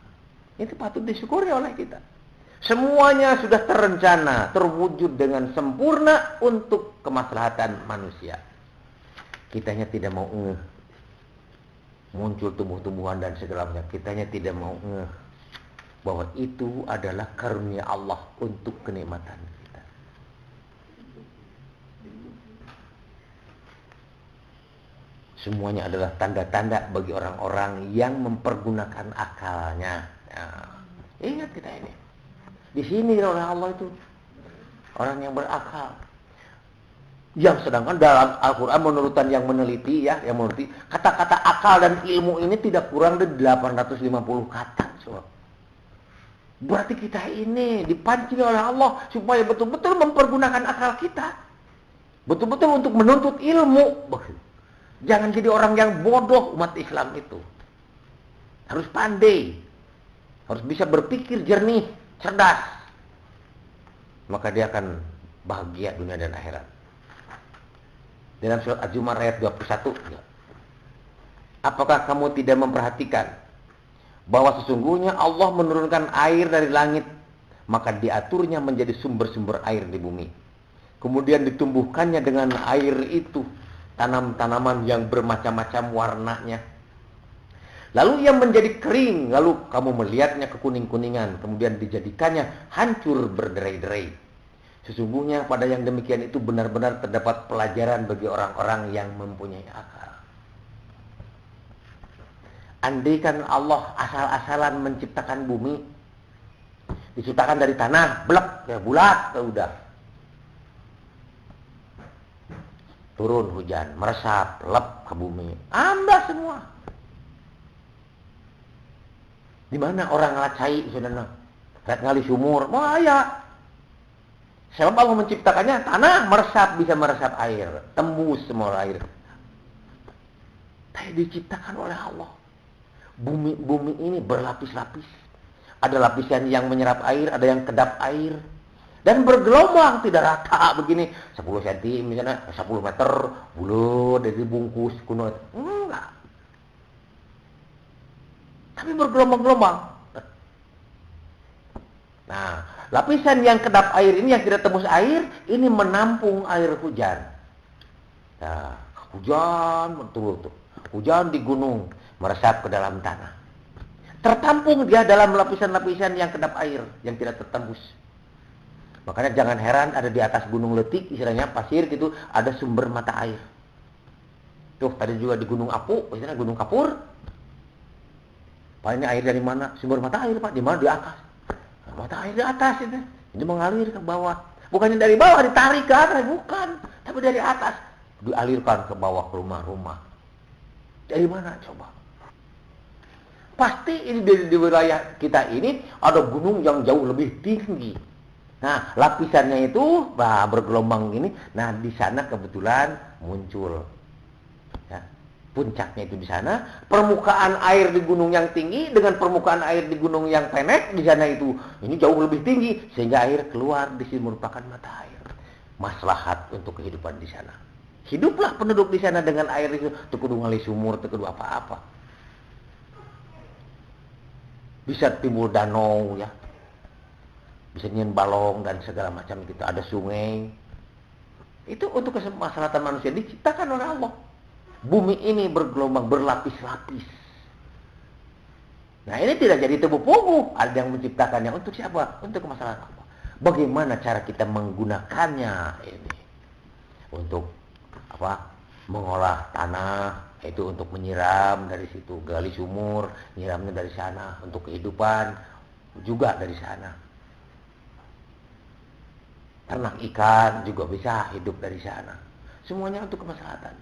Itu patut disyukuri oleh kita. Semuanya sudah terencana, terwujud dengan sempurna untuk kemaslahatan manusia. Kitanya tidak mau muncul tumbuh-tumbuhan dan segala macam. Kitanya tidak mau bahwa itu adalah karunia Allah untuk kenikmatan kita. Semuanya adalah tanda-tanda bagi orang-orang yang mempergunakan akalnya. Nah, ingat kita ini. Di sini oleh Allah itu orang yang berakal. Yang sedangkan dalam Al-Quran menurutan yang meneliti ya, yang meneliti kata-kata akal dan ilmu ini tidak kurang dari 850 kata. So. Berarti kita ini dipancing oleh Allah supaya betul-betul mempergunakan akal kita. Betul-betul untuk menuntut ilmu. Jangan jadi orang yang bodoh umat Islam itu. Harus pandai. Harus bisa berpikir jernih, cerdas. Maka dia akan bahagia dunia dan akhirat. Dalam surat Az-Zumar ayat 21. Apakah kamu tidak memperhatikan bahwa sesungguhnya Allah menurunkan air dari langit, maka diaturnya menjadi sumber-sumber air di bumi. Kemudian ditumbuhkannya dengan air itu tanam-tanaman yang bermacam-macam warnanya. Lalu ia menjadi kering, lalu kamu melihatnya kekuning-kuningan, kemudian dijadikannya hancur berderai-derai. Sesungguhnya pada yang demikian itu benar-benar terdapat pelajaran bagi orang-orang yang mempunyai akal. Andaikan Allah asal-asalan menciptakan bumi, diciptakan dari tanah, blek, ya bulat, ya udah. Turun hujan, meresap, lep ke bumi. Amblas semua. Di mana orang ngelacai, saudara? Red ngali sumur, wah ya. Sebab Allah menciptakannya, tanah meresap, bisa meresap air. Tembus semua air. Tapi diciptakan oleh Allah. Bumi ini berlapis-lapis. Ada lapisan yang menyerap air, ada yang kedap air. Dan bergelombang, tidak rata begini. 10 cm misalnya, 10 meter, bulat, dari bungkus, kuno. Enggak. Tapi bergelombang-gelombang. Nah, lapisan yang kedap air ini, yang tidak tembus air, ini menampung air hujan. Nah, hujan, betul. Hujan di gunung, meresap ke dalam tanah. Tertampung dia dalam lapisan-lapisan yang kedap air, yang tidak tertembus. Makanya jangan heran ada di atas gunung letik, istilahnya pasir gitu, ada sumber mata air. Tuh, tadi juga di Gunung Apu, istilahnya Gunung Kapur. Pak, ini air dari mana? Sumber mata air, Pak. Di mana? Di atas. Nah, mata air di atas itu. Ini mengalir ke bawah. Bukannya dari bawah ditarik ke atas, bukan. Tapi dari atas. Dialirkan ke bawah ke rumah-rumah. Dari mana coba? Pasti ini di wilayah kita ini ada gunung yang jauh lebih tinggi. Nah, lapisannya itu bergelombang ini. Nah, di sana kebetulan muncul. Ya, puncaknya itu di sana. Permukaan air di gunung yang tinggi dengan permukaan air di gunung yang pendek di sana itu ini jauh lebih tinggi sehingga air keluar di sini merupakan mata air. Maslahat untuk kehidupan di sana. Hiduplah penduduk di sana dengan air itu. Tekudu ngali sumur, tekudu apa-apa. Bisa timbul danau ya. Bisa nyen balong dan segala macam gitu. Ada sungai. Itu untuk kemaslahatan manusia diciptakan oleh Allah. Bumi ini bergelombang, berlapis-lapis. Nah, ini tidak jadi tebu-pugu. Ada yang menciptakannya untuk siapa? Untuk kemaslahatan Allah. Bagaimana cara kita menggunakannya ini? Untuk apa? Mengolah tanah, itu untuk menyiram dari situ, gali sumur, nyiramnya dari sana, untuk kehidupan juga dari sana. Ternak ikan juga bisa hidup dari sana. Semuanya untuk kemaslahatan.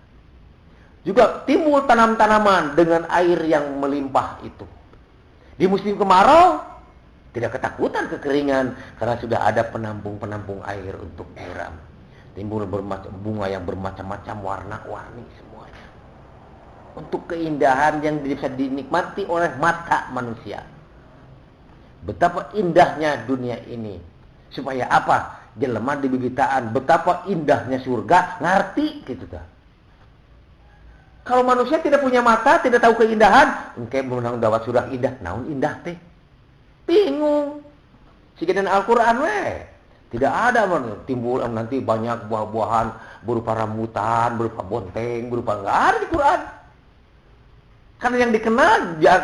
Juga timbul tanam-tanaman dengan air yang melimpah itu. Di musim kemarau tidak ketakutan kekeringan karena sudah ada penampung-penampung air untuk nyiram. Timbul bunga yang bermacam-macam warna-warni semuanya. Untuk keindahan yang bisa dinikmati oleh mata manusia. Betapa indahnya dunia ini. Supaya apa? Jelema di bibitaan betapa indahnya surga, ngerti gitu dah. Kalau manusia tidak punya mata, tidak tahu keindahan, engke menang dawat surah indah, naon indah teh? Bingung. Sikidan Al-Qur'an we. Tidak ada timbul nanti banyak buah-buahan berupa rambutan, berupa bonteng, berupa enggak ada di Quran. Karena yang dikenal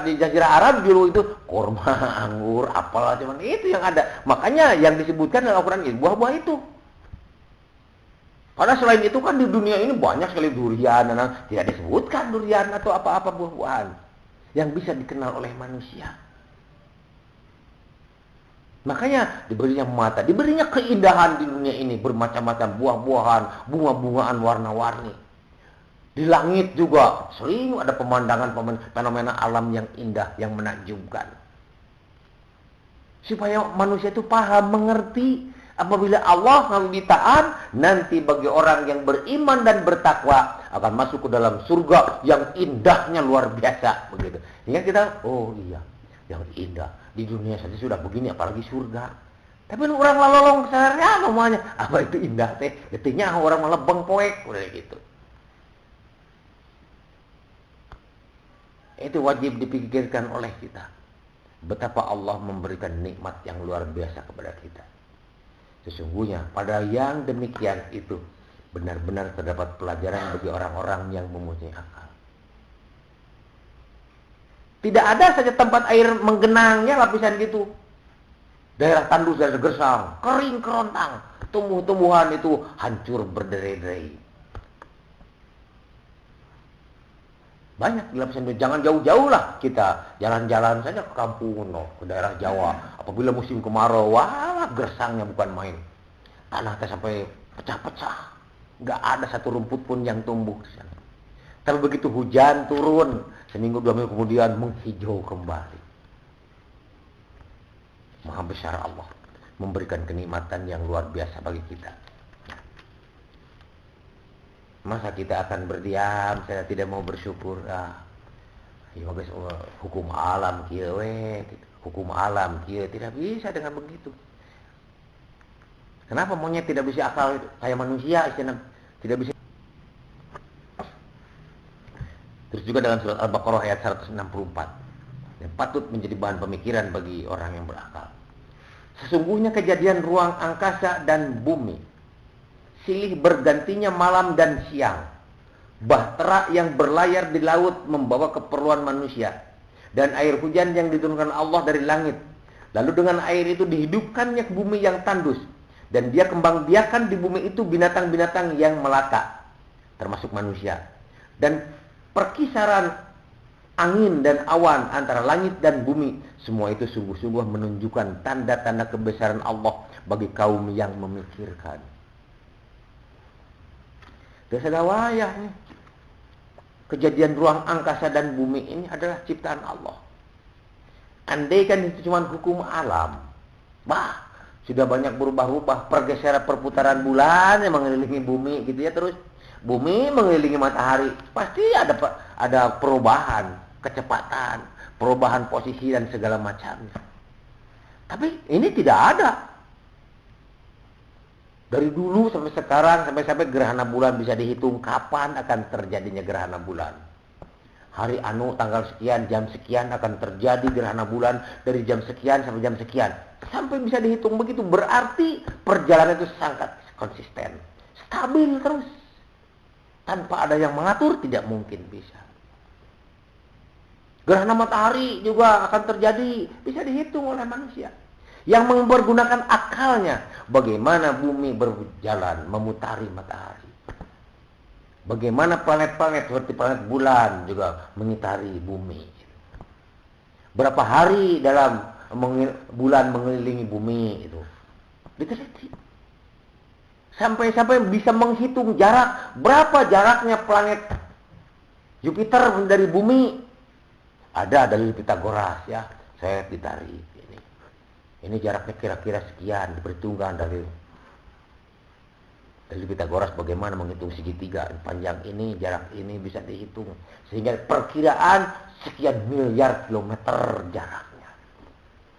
di Jazirah Arab dulu itu kurma, anggur, apel, cuman itu yang ada. Makanya yang disebutkan dalam Al-Qur'an itu buah-buah itu. Karena selain itu kan di dunia ini banyak sekali durian, tidak disebutkan durian atau apa-apa buah-buahan yang bisa dikenal oleh manusia. Makanya diberinya mata, diberinya keindahan di dunia ini, bermacam-macam buah-buahan, bunga-bungaan warna-warni. Di langit juga sering ada pemandangan fenomena alam yang indah, yang menakjubkan. Supaya manusia itu paham, mengerti. Apabila Allah ngambitaan, nanti bagi orang yang beriman dan bertakwa akan masuk ke dalam surga yang indahnya luar biasa, begitu. Hingga kita, oh iya, yang indah di dunia saja sudah begini, apalagi surga. Tapi orang lalolong kesadarannya namanya apa itu indah teh? Ketiknya orang malah bengpoek, udah gitu. Itu wajib dipikirkan oleh kita. Betapa Allah memberikan nikmat yang luar biasa kepada kita. Sesungguhnya pada yang demikian itu benar-benar terdapat pelajaran bagi orang-orang yang mempunyai akal. Tidak ada saja tempat air menggenangnya lapisan gitu. Daerah tandus, daerah gersang, kering kerontang, tumbuh-tumbuhan itu hancur berderai-derai. Banyak di lapisan itu. Jangan jauh-jauh lah kita jalan-jalan saja ke kampung, ke daerah Jawa. Apabila musim kemarau, wah gersangnya bukan main. Tanah sampai pecah-pecah. Nggak ada satu rumput pun yang tumbuh di sana. Tapi begitu hujan turun, seminggu 2 minggu kemudian menghijau kembali. Maha besar Allah memberikan kenikmatan yang luar biasa bagi kita. Masa kita akan berdiam, saya tidak mau bersyukur. Ya guys, hukum alam kieu we, hukum alam kieu tidak bisa dengan begitu. Kenapa monyet tidak bisa akal kayak manusia, tidak bisa. Terus juga dalam surat Al-Baqarah ayat 164. Yang patut menjadi bahan pemikiran bagi orang yang berakal. Sesungguhnya kejadian ruang angkasa dan bumi, silih bergantinya malam dan siang, bahtera yang berlayar di laut membawa keperluan manusia, dan air hujan yang diturunkan Allah dari langit. Lalu dengan air itu dihidupkannya bumi yang tandus, dan dia kembang biakan di bumi itu binatang-binatang yang melata, termasuk manusia. Dan perkisaran angin dan awan antara langit dan bumi, semua itu sungguh-sungguh menunjukkan tanda-tanda kebesaran Allah bagi kaum yang memikirkan. Ada wayahnya. Kejadian ruang angkasa dan bumi ini adalah ciptaan Allah. Andai kan itu cuma hukum alam, sudah banyak berubah-ubah. Pergeseran perputaran bulan yang mengelilingi bumi gitu ya, terus bumi mengelilingi matahari, pasti ada perubahan kecepatan, perubahan posisi dan segala macamnya. Tapi ini tidak ada. Dari dulu sampai sekarang, sampai gerhana bulan bisa dihitung kapan akan terjadinya gerhana bulan. Hari anu tanggal sekian, jam sekian akan terjadi gerhana bulan, dari jam sekian sampai jam sekian. Sampai bisa dihitung begitu, berarti perjalanan itu sangat konsisten. Stabil terus. Tanpa ada yang mengatur, tidak mungkin bisa. Gerhana matahari juga akan terjadi, bisa dihitung oleh manusia. Yang mempergunakan akalnya, bagaimana bumi berjalan memutari matahari. Bagaimana planet-planet seperti planet bulan juga mengitari bumi. Berapa hari dalam bulan mengelilingi bumi itu. Diteliti. Sampai-sampai bisa menghitung jarak, berapa jaraknya planet Jupiter dari bumi. Ada dalil Pitagoras ya, saya ditarik. Ini jaraknya kira-kira sekian, diperhitungkan dari Pitagoras bagaimana menghitung segitiga, panjang ini, jarak ini bisa dihitung. Sehingga perkiraan sekian miliar kilometer jaraknya.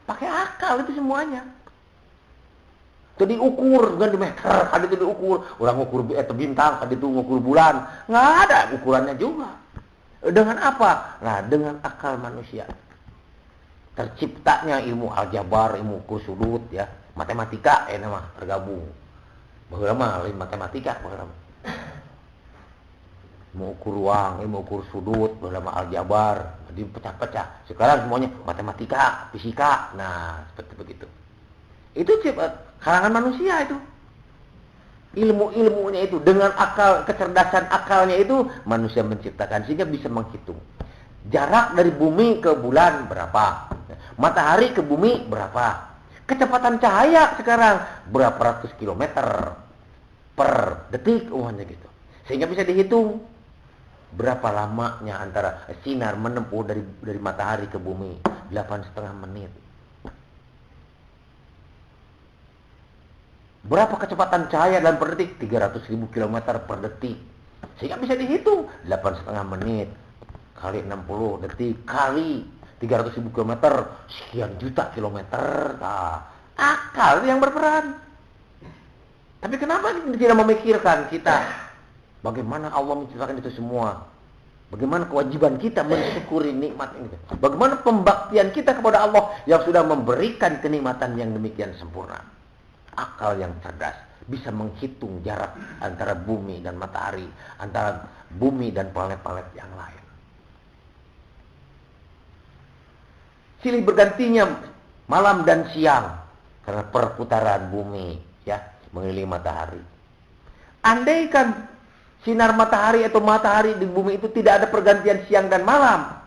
Pakai akal itu semuanya. Itu diukur, bukan di meter, kan itu diukur. Orang ukur bintang, kan itu ukur bulan. Nggak ada ukurannya juga. Dengan apa? Nah, dengan akal manusia. Terciptanya ilmu aljabar, ilmu kusudut, ya, matematika, nama tergabung. Bagaimana matematika? Bagaimana? Ilmu ukur ruang, ilmu ukur sudut, bagaimana aljabar, dipecah-pecah. Sekarang semuanya matematika, fisika. Nah, seperti begitu. Itu karangan manusia itu. Ilmu-ilmunya itu dengan akal, kecerdasan akalnya itu manusia menciptakan sehingga bisa menghitung. Jarak dari bumi ke bulan berapa? Matahari ke bumi berapa? Kecepatan cahaya sekarang berapa ratus kilometer per detik umpamanya gitu. Sehingga bisa dihitung berapa lamanya antara sinar menempuh dari matahari ke bumi, 8,5 menit. Berapa kecepatan cahaya dalam per detik? 300.000 km per detik. Sehingga bisa dihitung 8,5 menit kali 60 detik kali 300.000 km, sekian juta kilometer. Nah, akal yang berperan. Tapi kenapa tidak memikirkan kita bagaimana Allah menciptakan itu semua? Bagaimana kewajiban kita mensyukuri nikmat ini? Bagaimana pembaktian kita kepada Allah yang sudah memberikan kenikmatan yang demikian sempurna? Akal yang cerdas bisa menghitung jarak antara bumi dan matahari, antara bumi dan planet-planet yang lain. Silih bergantinya malam dan siang karena perputaran bumi, ya, mengelilingi matahari. Andaikan sinar matahari atau matahari di bumi itu tidak ada pergantian siang dan malam,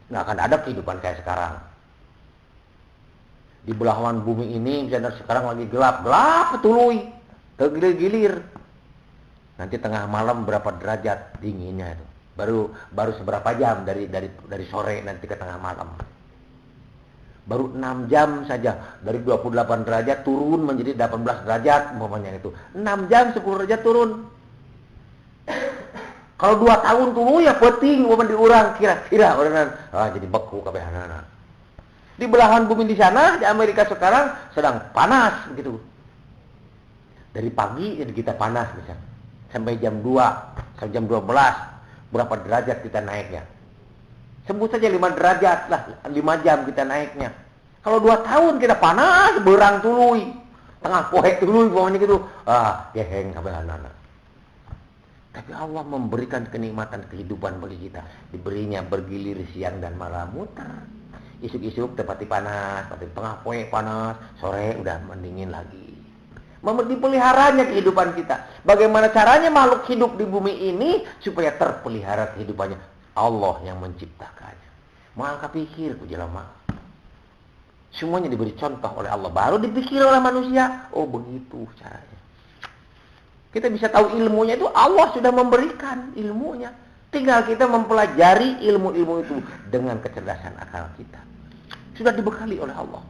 nggak akan ada kehidupan kayak sekarang. Di belahan bumi ini misalnya sekarang lagi gelap petului, tergilir-gilir. Nanti tengah malam berapa derajat dinginnya itu. Baru seberapa jam dari sore nanti ke tengah malam. Baru 6 jam saja dari 28 derajat turun menjadi 18 derajat umpamanya itu. 6 jam 10 derajat turun. Kalau 2 tahun tulu ya penting umpamanya diurang kira-kira jadi beku kabeh anak. Di belahan bumi di sana, di Amerika sekarang sedang panas begitu. Dari pagi jadi kita panas misalnya. Sampai jam 2, sampai jam 12, berapa derajat kita naiknya? Sebut saja 5 derajat lah, 5 jam kita naiknya. Kalau 2 tahun kita panas, berang tuluy. Tengah poek tuluy pokoknya gitu. Geheng kabeh anak. Tapi Allah memberikan kenikmatan kehidupan bagi kita. Diberinya bergilir siang dan malam muter. Isuk-isuk tepati panas, tengah poe panas, sore udah mendingin lagi. Dipeliharanya kehidupan kita. Bagaimana caranya makhluk hidup di bumi ini supaya terpelihara kehidupannya? Allah yang menciptakannya. Maka pikir ku jelema. Semuanya diberi contoh oleh Allah, baru dipikir oleh manusia. Oh, begitu caranya. Kita bisa tahu ilmunya itu Allah sudah memberikan ilmunya. Tinggal kita mempelajari ilmu-ilmu itu dengan kecerdasan akal kita. Sudah dibekali oleh Allah.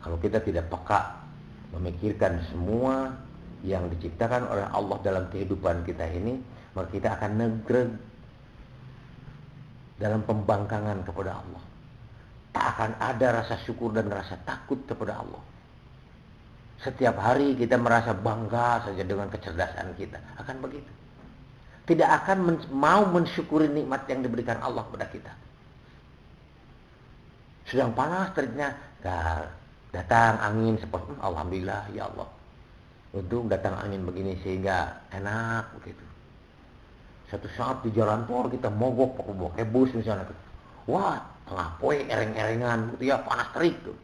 Kalau kita tidak peka memikirkan semua yang diciptakan oleh Allah dalam kehidupan kita ini, maka kita akan negreg dalam pembangkangan kepada Allah. Tak akan ada rasa syukur dan rasa takut kepada Allah. Setiap hari kita merasa bangga saja dengan kecerdasan kita. Akan begitu. Tidak akan mau mensyukuri nikmat yang diberikan Allah kepada kita. Sedang panas teriknya, datang angin seperti alhamdulillah ya Allah. Untung datang angin begini sehingga enak begitu. Satu saat di jalan tol kita mogok pakai bus misalnya. Wah, tengah poe ereng-erengan gitu ya, panas terik tuh.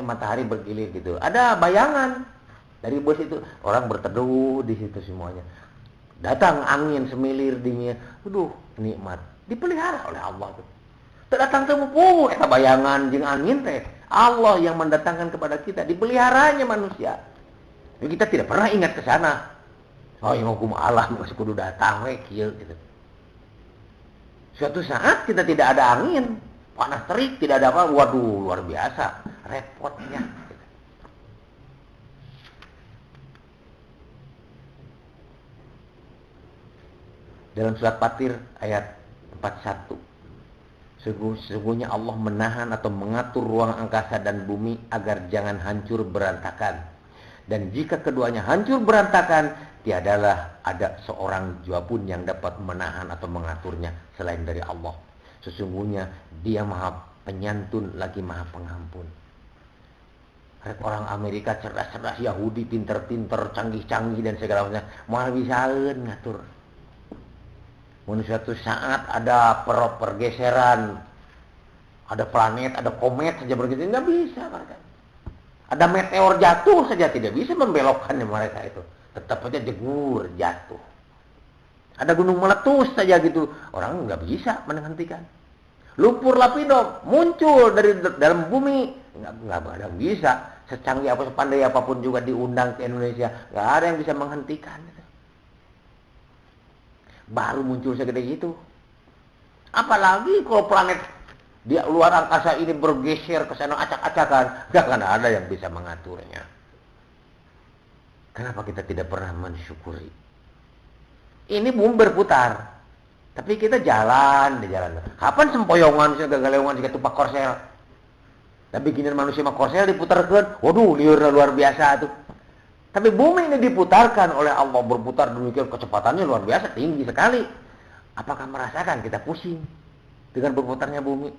Matahari bergilir gitu. Ada bayangan dari bus itu, orang berteduh di situ semuanya. Datang angin semilir dingin. Aduh, nikmat. Dipelihara oleh Allah tuh. Datang temu eta bayangan jeung angin teh. Allah yang mendatangkan kepada kita, dipeliharanya manusia. Jadi kita tidak pernah ingat ke sana. Oh, yang hukum alam masih kudu datang we kieu gitu. Suatu saat kita tidak ada angin, panas terik, tidak ada apa, waduh luar biasa repotnya. Dalam surat Fatir ayat 41, Sesungguhnya Allah menahan atau mengatur ruang angkasa dan bumi agar jangan hancur berantakan. Dan jika keduanya hancur berantakan, tiadalah ada seorang jua pun yang dapat menahan atau mengaturnya selain dari Allah. Sesungguhnya Dia Maha Penyantun lagi Maha Pengampun. Orang Amerika cerdas-cerdas, Yahudi pinter-pinter, canggih-canggih dan segala macam, malah bisa ngatur. Suatu saat ada pergeseran, ada planet, ada komet saja begitu, nggak bisa mereka. Ada meteor jatuh saja tidak bisa membelokkan mereka itu, tetap aja jegur jatuh. Ada gunung meletus saja gitu, orang nggak bisa menghentikan. Lumpur lapindo muncul dari dalam bumi, nggak ada yang bisa. Secanggih apa, sepandai apapun juga diundang ke Indonesia, nggak ada yang bisa menghentikan. Baru muncul segede itu. Apalagi kalau planet di luar angkasa ini bergeser ke sana acak-acakan, nggak akan ada yang bisa mengaturnya. Kenapa kita tidak pernah mensyukuri? Ini bumi berputar, tapi kita jalan di jalan. Kapan sempoyongan, gagaleongan, jika tupak korsel? Tapi bikinan manusia mah korsel diputarkan, waduh liur luar biasa tuh. Tapi bumi ini diputarkan oleh Allah, berputar demikian kecepatannya luar biasa, tinggi sekali. Apakah merasakan kita pusing dengan berputarnya bumi?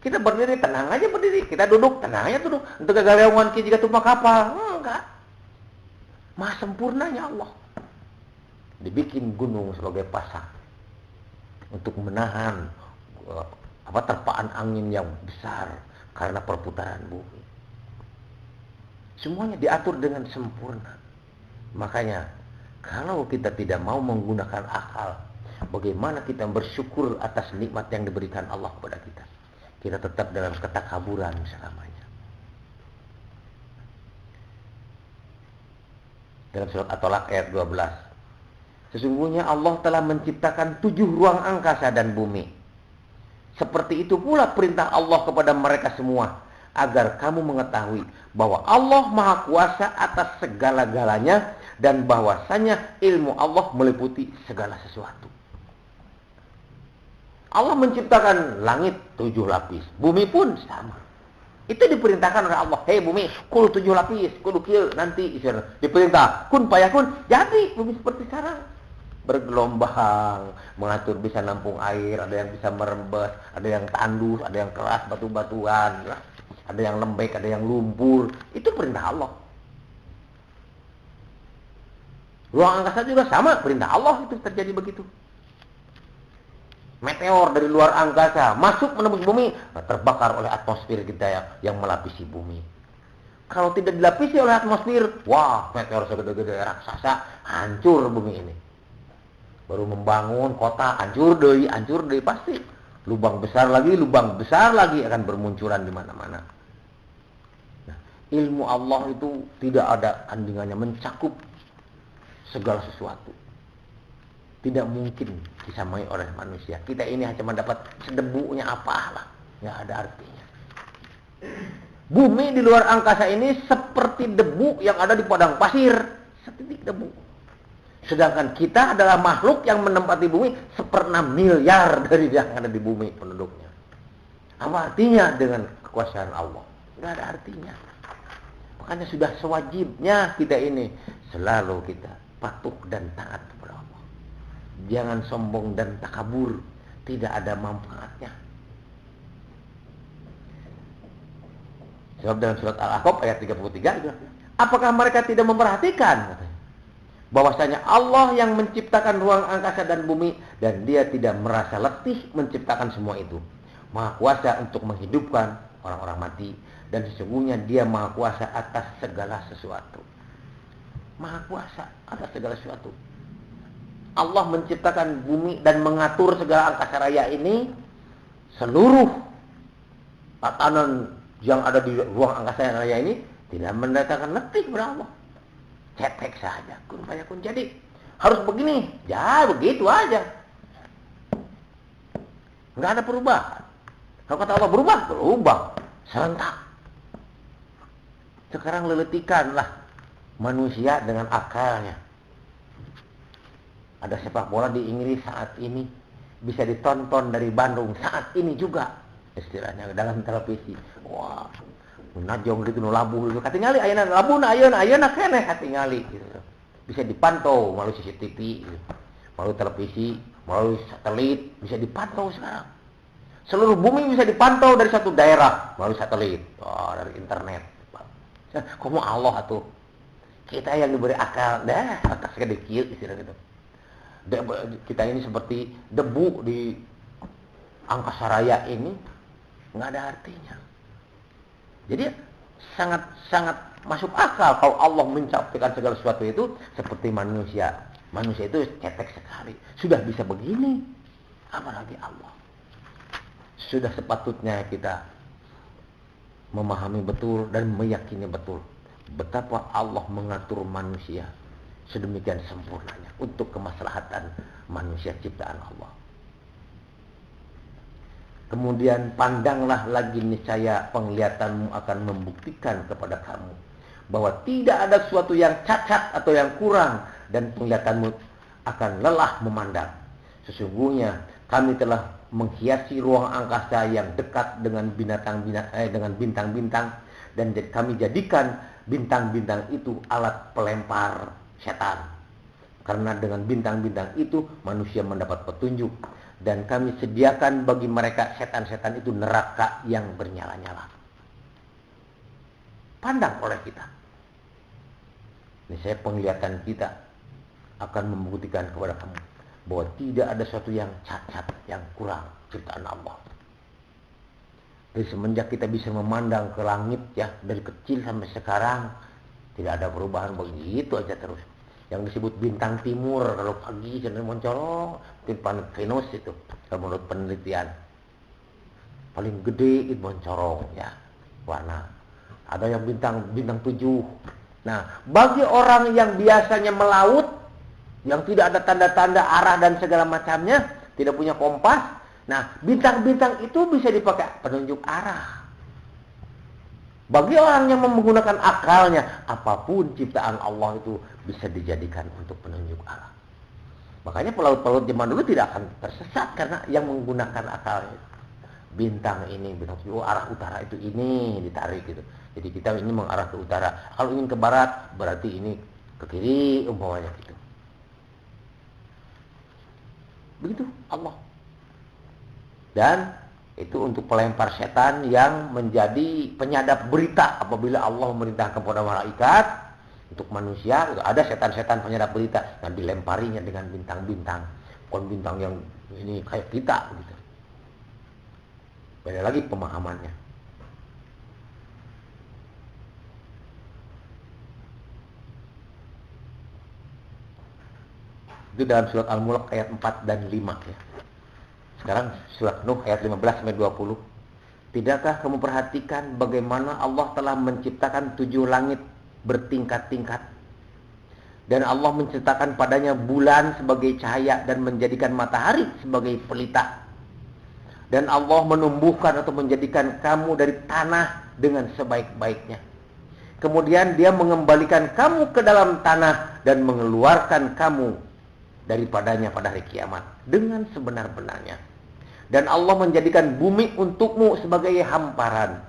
Kita berdiri, tenang aja berdiri. Kita duduk, tenang aja duduk. Untuk gagaleongan jika tumpah kapal. Enggak. Maha sempurnanya Allah. Dibikin gunung sebagai pasang untuk menahan terpaan angin yang besar karena perputaran bumi. Semuanya diatur dengan sempurna. Makanya kalau kita tidak mau menggunakan akal, bagaimana kita bersyukur atas nikmat yang diberikan Allah kepada kita? Kita tetap dalam ketakaburan selamanya. Dalam surat At-Tolak ayat 12. Sesungguhnya Allah telah menciptakan 7 ruang angkasa dan bumi. Seperti itu pula perintah Allah kepada mereka semua, agar kamu mengetahui bahwa Allah Maha Kuasa atas segala-galanya dan bahwasanya ilmu Allah meliputi segala sesuatu. Allah menciptakan langit 7 lapis, bumi pun sama. Itu diperintahkan oleh Allah. Hei bumi, kul 7 lapis, kudu kieu nanti diperintah. Kun payakun, jadi bumi seperti sekarang. Bergelombang, mengatur bisa nampung air, ada yang bisa merembes, ada yang tandus, ada yang keras batu-batuan, ada yang lembek, ada yang lumpur. Itu perintah Allah. Ruang angkasa juga sama, perintah Allah itu terjadi begitu. Meteor dari luar angkasa masuk menembus bumi, terbakar oleh atmosfer kita yang melapisi bumi. Kalau tidak dilapisi oleh atmosfer, wah, meteor segede-gede raksasa, hancur bumi ini. Baru membangun kota, hancur deh pasti. Lubang besar lagi akan bermunculan di mana-mana. Nah, ilmu Allah itu tidak ada tandingannya, mencakup segala sesuatu. Tidak mungkin disamai oleh manusia. Kita ini hanya mendapat sedebunya apalah, nggak ada artinya. Bumi di luar angkasa ini seperti debu yang ada di padang pasir, setitik debu. Sedangkan kita adalah makhluk yang menempati bumi 1/6 miliar dari yang ada di bumi penduduknya. Apa artinya dengan kekuasaan Allah? Nggak ada artinya. Makanya sudah sewajibnya kita ini selalu kita patuh dan taat kepada Allah. Jangan sombong dan takabur, tidak ada manfaatnya. Sebab dalam surat Al-Ahqaf ayat 33 itu, apakah mereka tidak memperhatikan bahwasanya Allah yang menciptakan ruang angkasa dan bumi dan Dia tidak merasa letih menciptakan semua itu. Maha kuasa untuk menghidupkan orang-orang mati dan sesungguhnya Dia maha kuasa atas segala sesuatu. Maha kuasa atas segala sesuatu. Allah menciptakan bumi dan mengatur segala angkasa raya ini, seluruh tatanan yang ada di ruang angkasa raya ini tidak mendatangkan letih kepada Allah. Cetek saja, kun payakun jadi. Harus begini, ya begitu aja. Nggak ada perubahan. Kalau kata Allah berubah. Serentak. Sekarang leletikanlah manusia dengan akalnya. Ada sepak bola di Inggris saat ini bisa ditonton dari Bandung saat ini juga istilahnya dalam televisi. Wah, najong gitu labuh gitu. Katingali ayeuna labuna ayeuna keneh katingali gitu. Bisa dipantau melalui CCTV, gitu. Melalui televisi, melalui satelit bisa dipantau sekarang. Seluruh bumi bisa dipantau dari satu daerah melalui satelit, dari internet. Komo Allah atuh. Kita yang diberi akal, akal segede kieu istilah gitu. Kita ini seperti debu di angkasa raya ini nggak ada artinya. Jadi sangat masuk akal kalau Allah menciptakan segala sesuatu itu seperti manusia. Manusia itu cetek sekali. Sudah bisa begini, apalagi Allah. Sudah sepatutnya kita memahami betul dan meyakini betul betapa Allah mengatur manusia sedemikian sempurnanya untuk kemaslahatan manusia ciptaan Allah. Kemudian pandanglah lagi niscaya penglihatanmu akan membuktikan kepada kamu bahwa tidak ada sesuatu yang cacat atau yang kurang dan penglihatanmu akan lelah memandang. Sesungguhnya kami telah menghiasi ruang angkasa yang dekat dengan bintang-bintang dan kami jadikan bintang-bintang itu alat pelempar setan. Karena dengan bintang-bintang itu manusia mendapat petunjuk dan kami sediakan bagi mereka setan-setan itu neraka yang bernyala-nyala. Pandang oleh kita. Ini saya penglihatan kita akan membuktikan kepada kamu bahwa tidak ada sesuatu yang cacat, yang kurang ciptaan Allah. Dari semenjak kita bisa memandang ke langit ya, dari kecil sampai sekarang tidak ada perubahan, begitu aja terus. Yang disebut bintang timur kalau pagi cenderung mencorong, mungkin planet Venus itu kalau menurut penelitian. Paling gede itu mencorong ya warna. Ada yang bintang 7. Nah, bagi orang yang biasanya melaut, yang tidak ada tanda-tanda arah dan segala macamnya, tidak punya kompas, nah bintang-bintang itu bisa dipakai penunjuk arah. Bagi orang yang menggunakan akalnya, apapun ciptaan Allah itu bisa dijadikan untuk penunjuk arah. Makanya pelaut-pelaut zaman dulu tidak akan tersesat karena yang menggunakan akalnya. Bintang ini, bintang arah utara itu ini ditarik gitu. Jadi kita ini mengarah ke utara. Kalau ingin ke barat, berarti ini ke kiri umpamanya gitu. Begitu Allah. Dan itu untuk pelempar setan yang menjadi penyadap berita apabila Allah memerintahkan kepada malaikat untuk manusia. Ada setan-setan penyadap berita yang dilemparinya dengan bintang-bintang. Bukan bintang yang ini kayak kita gitu. Beda lagi pemahamannya. Itu dalam surat Al-Mulk ayat 4 dan 5 ya. Sekarang surat Nuh ayat 15 sampai 20. Tidakkah kamu perhatikan bagaimana Allah telah menciptakan 7 langit bertingkat-tingkat? Dan Allah menciptakan padanya bulan sebagai cahaya dan menjadikan matahari sebagai pelita. Dan Allah menumbuhkan atau menjadikan kamu dari tanah dengan sebaik-baiknya. Kemudian Dia mengembalikan kamu ke dalam tanah dan mengeluarkan kamu daripadanya pada hari kiamat dengan sebenar-benarnya. Dan Allah menjadikan bumi untukmu sebagai hamparan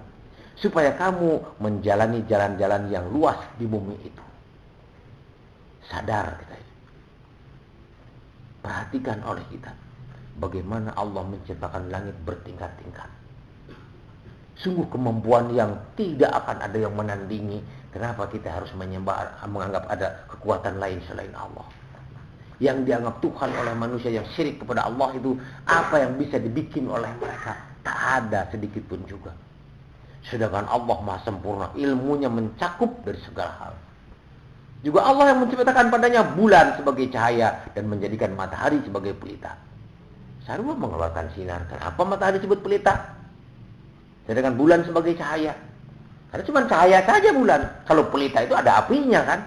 supaya kamu menjalani jalan-jalan yang luas di bumi itu. Sadar kita ini. Perhatikan oleh kita bagaimana Allah menciptakan langit bertingkat-tingkat. Sungguh kemampuan yang tidak akan ada yang menandingi. Kenapa kita harus menganggap ada kekuatan lain selain Allah? Yang dianggap Tuhan oleh manusia yang syirik kepada Allah itu, apa yang bisa dibikin oleh mereka? Tak ada sedikit pun juga. Sedangkan Allah Maha Sempurna, ilmunya mencakup dari segala hal. Juga Allah yang menciptakan padanya bulan sebagai cahaya dan menjadikan matahari sebagai pelita. Sarwa mengeluarkan sinar. Kenapa matahari disebut pelita? Sedangkan bulan sebagai cahaya. Karena cuma cahaya saja bulan. Kalau pelita itu ada apinya kan?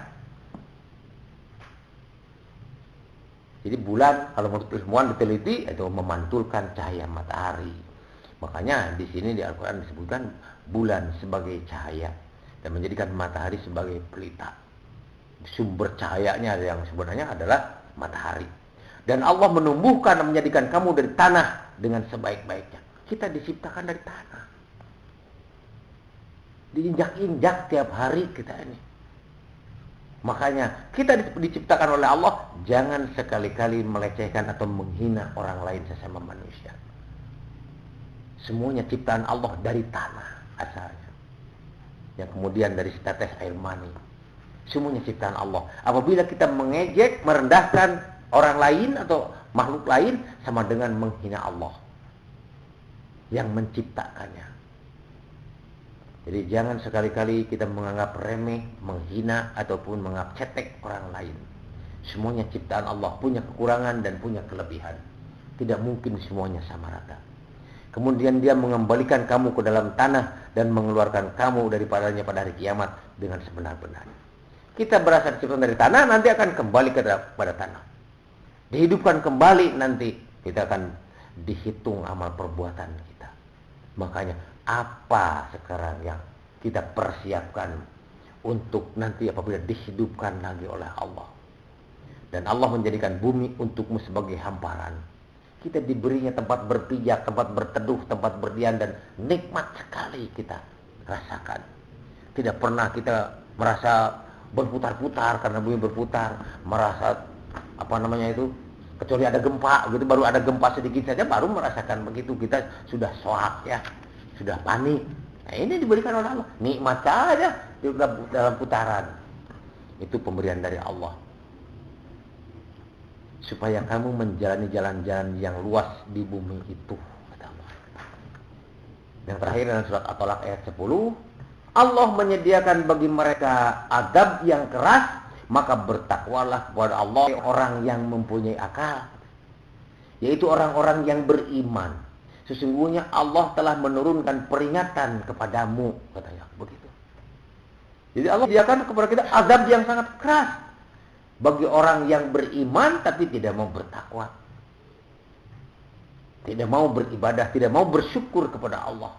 Jadi bulan kalau menurut ilmuwan diteliti itu memantulkan cahaya matahari. Makanya di sini di Al-Quran disebutkan bulan sebagai cahaya dan menjadikan matahari sebagai pelita. Sumber cahayanya yang sebenarnya adalah matahari. Dan Allah menumbuhkan dan menjadikan kamu dari tanah dengan sebaik-baiknya. Kita diciptakan dari tanah. Diinjak-injak tiap hari kita ini. Makanya kita diciptakan oleh Allah, jangan sekali-kali melecehkan atau menghina orang lain sesama manusia. Semuanya ciptaan Allah dari tanah asalnya. Yang kemudian dari setetes air mani. Semuanya ciptaan Allah. Apabila kita mengejek, merendahkan orang lain atau makhluk lain, sama dengan menghina Allah yang menciptakannya. Jadi jangan sekali-kali kita menganggap remeh, menghina, ataupun menganggap cetek orang lain. Semuanya ciptaan Allah, punya kekurangan dan punya kelebihan. Tidak mungkin semuanya sama rata. Kemudian dia mengembalikan kamu ke dalam tanah dan mengeluarkan kamu daripadanya pada hari kiamat dengan sebenar-benarnya. Kita berasal diciptakan dari tanah, nanti akan kembali kepada tanah. Dihidupkan kembali nanti, kita akan dihitung amal perbuatan kita. Makanya, apa sekarang yang kita persiapkan untuk nanti apabila dihidupkan lagi oleh Allah. Dan Allah menjadikan bumi untukmu sebagai hamparan. Kita diberinya tempat berpijak, tempat berteduh, tempat berdiam, dan nikmat sekali kita rasakan. Tidak pernah kita merasa berputar-putar karena bumi berputar, merasa kecuali ada gempa gitu, baru ada gempa sedikit saja baru merasakan begitu, kita sudah shock ya, sudah panik. Nah, ini diberikan oleh Allah, nikmat saja dalam putaran. Itu pemberian dari Allah supaya kamu menjalani jalan-jalan yang luas di bumi itu, kata Allah. Yang terakhir dalam surat At-Tolak ayat 10, Allah menyediakan bagi mereka azab yang keras, maka bertakwalah kepada Allah orang yang mempunyai akal, yaitu orang-orang yang beriman. Sesungguhnya Allah telah menurunkan peringatan kepadamu, katanya begitu. Jadi Allah menyediakan kepada kita azab yang sangat keras bagi orang yang beriman tapi tidak mau bertakwa, tidak mau beribadah, tidak mau bersyukur kepada Allah.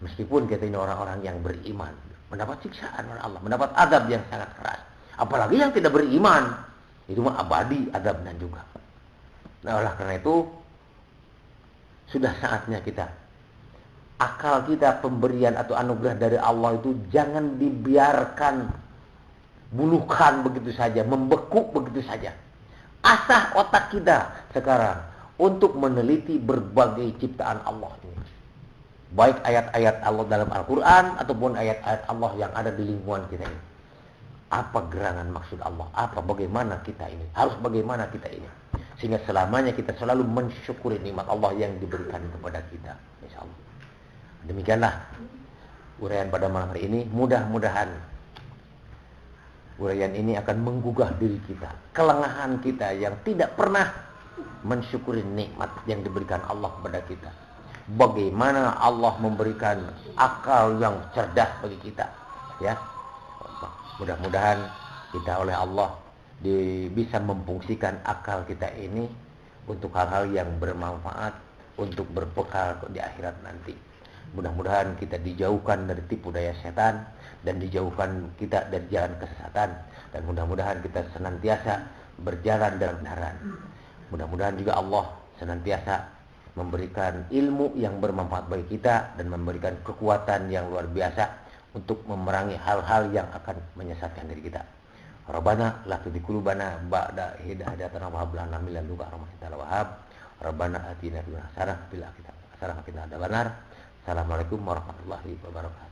Meskipun kita ini orang-orang yang beriman, mendapat siksaan oleh Allah, mendapat azab yang sangat keras. Apalagi yang tidak beriman, itu mah abadi azabnya juga. Nah, oleh karena itu sudah saatnya kita, akal kita, pemberian atau anugerah dari Allah itu jangan dibiarkan bulukan begitu saja, membekuk begitu saja. Asah otak kita sekarang untuk meneliti berbagai ciptaan Allah ini. Baik ayat-ayat Allah dalam Al-Quran ataupun ayat-ayat Allah yang ada di lingkungan kita ini. Apa gerangan maksud Allah? Bagaimana kita ini? Harus bagaimana kita ini? Sehingga selamanya kita selalu mensyukuri nikmat Allah yang diberikan kepada kita. InsyaAllah. Demikianlah uraian pada malam hari ini. Mudah-mudahan uraian ini akan menggugah diri kita, kelengahan kita yang tidak pernah mensyukuri nikmat yang diberikan Allah kepada kita. Bagaimana Allah memberikan akal yang cerdas bagi kita, ya. Mudah-mudahan kita oleh Allah bisa memfungsikan akal kita ini untuk hal-hal yang bermanfaat, untuk berbekal di akhirat nanti. Mudah-mudahan kita dijauhkan dari tipu daya setan dan dijauhkan kita dari jalan kesesatan, dan mudah-mudahan kita senantiasa berjalan dalam kebenaran. Mudah-mudahan juga Allah senantiasa memberikan ilmu yang bermanfaat bagi kita dan memberikan kekuatan yang luar biasa untuk memerangi hal-hal yang akan menyesatkan diri kita. Rabbana la tuzigh qulubana ba'da idh hadaytana wa hab lana min ladunka rahmatan innaka antal wahhab. Rabbana atina fid dunya hasanah wa fil akhirati hasanah wa qina adzabannar. Assalamualaikum warahmatullahi wabarakatuh.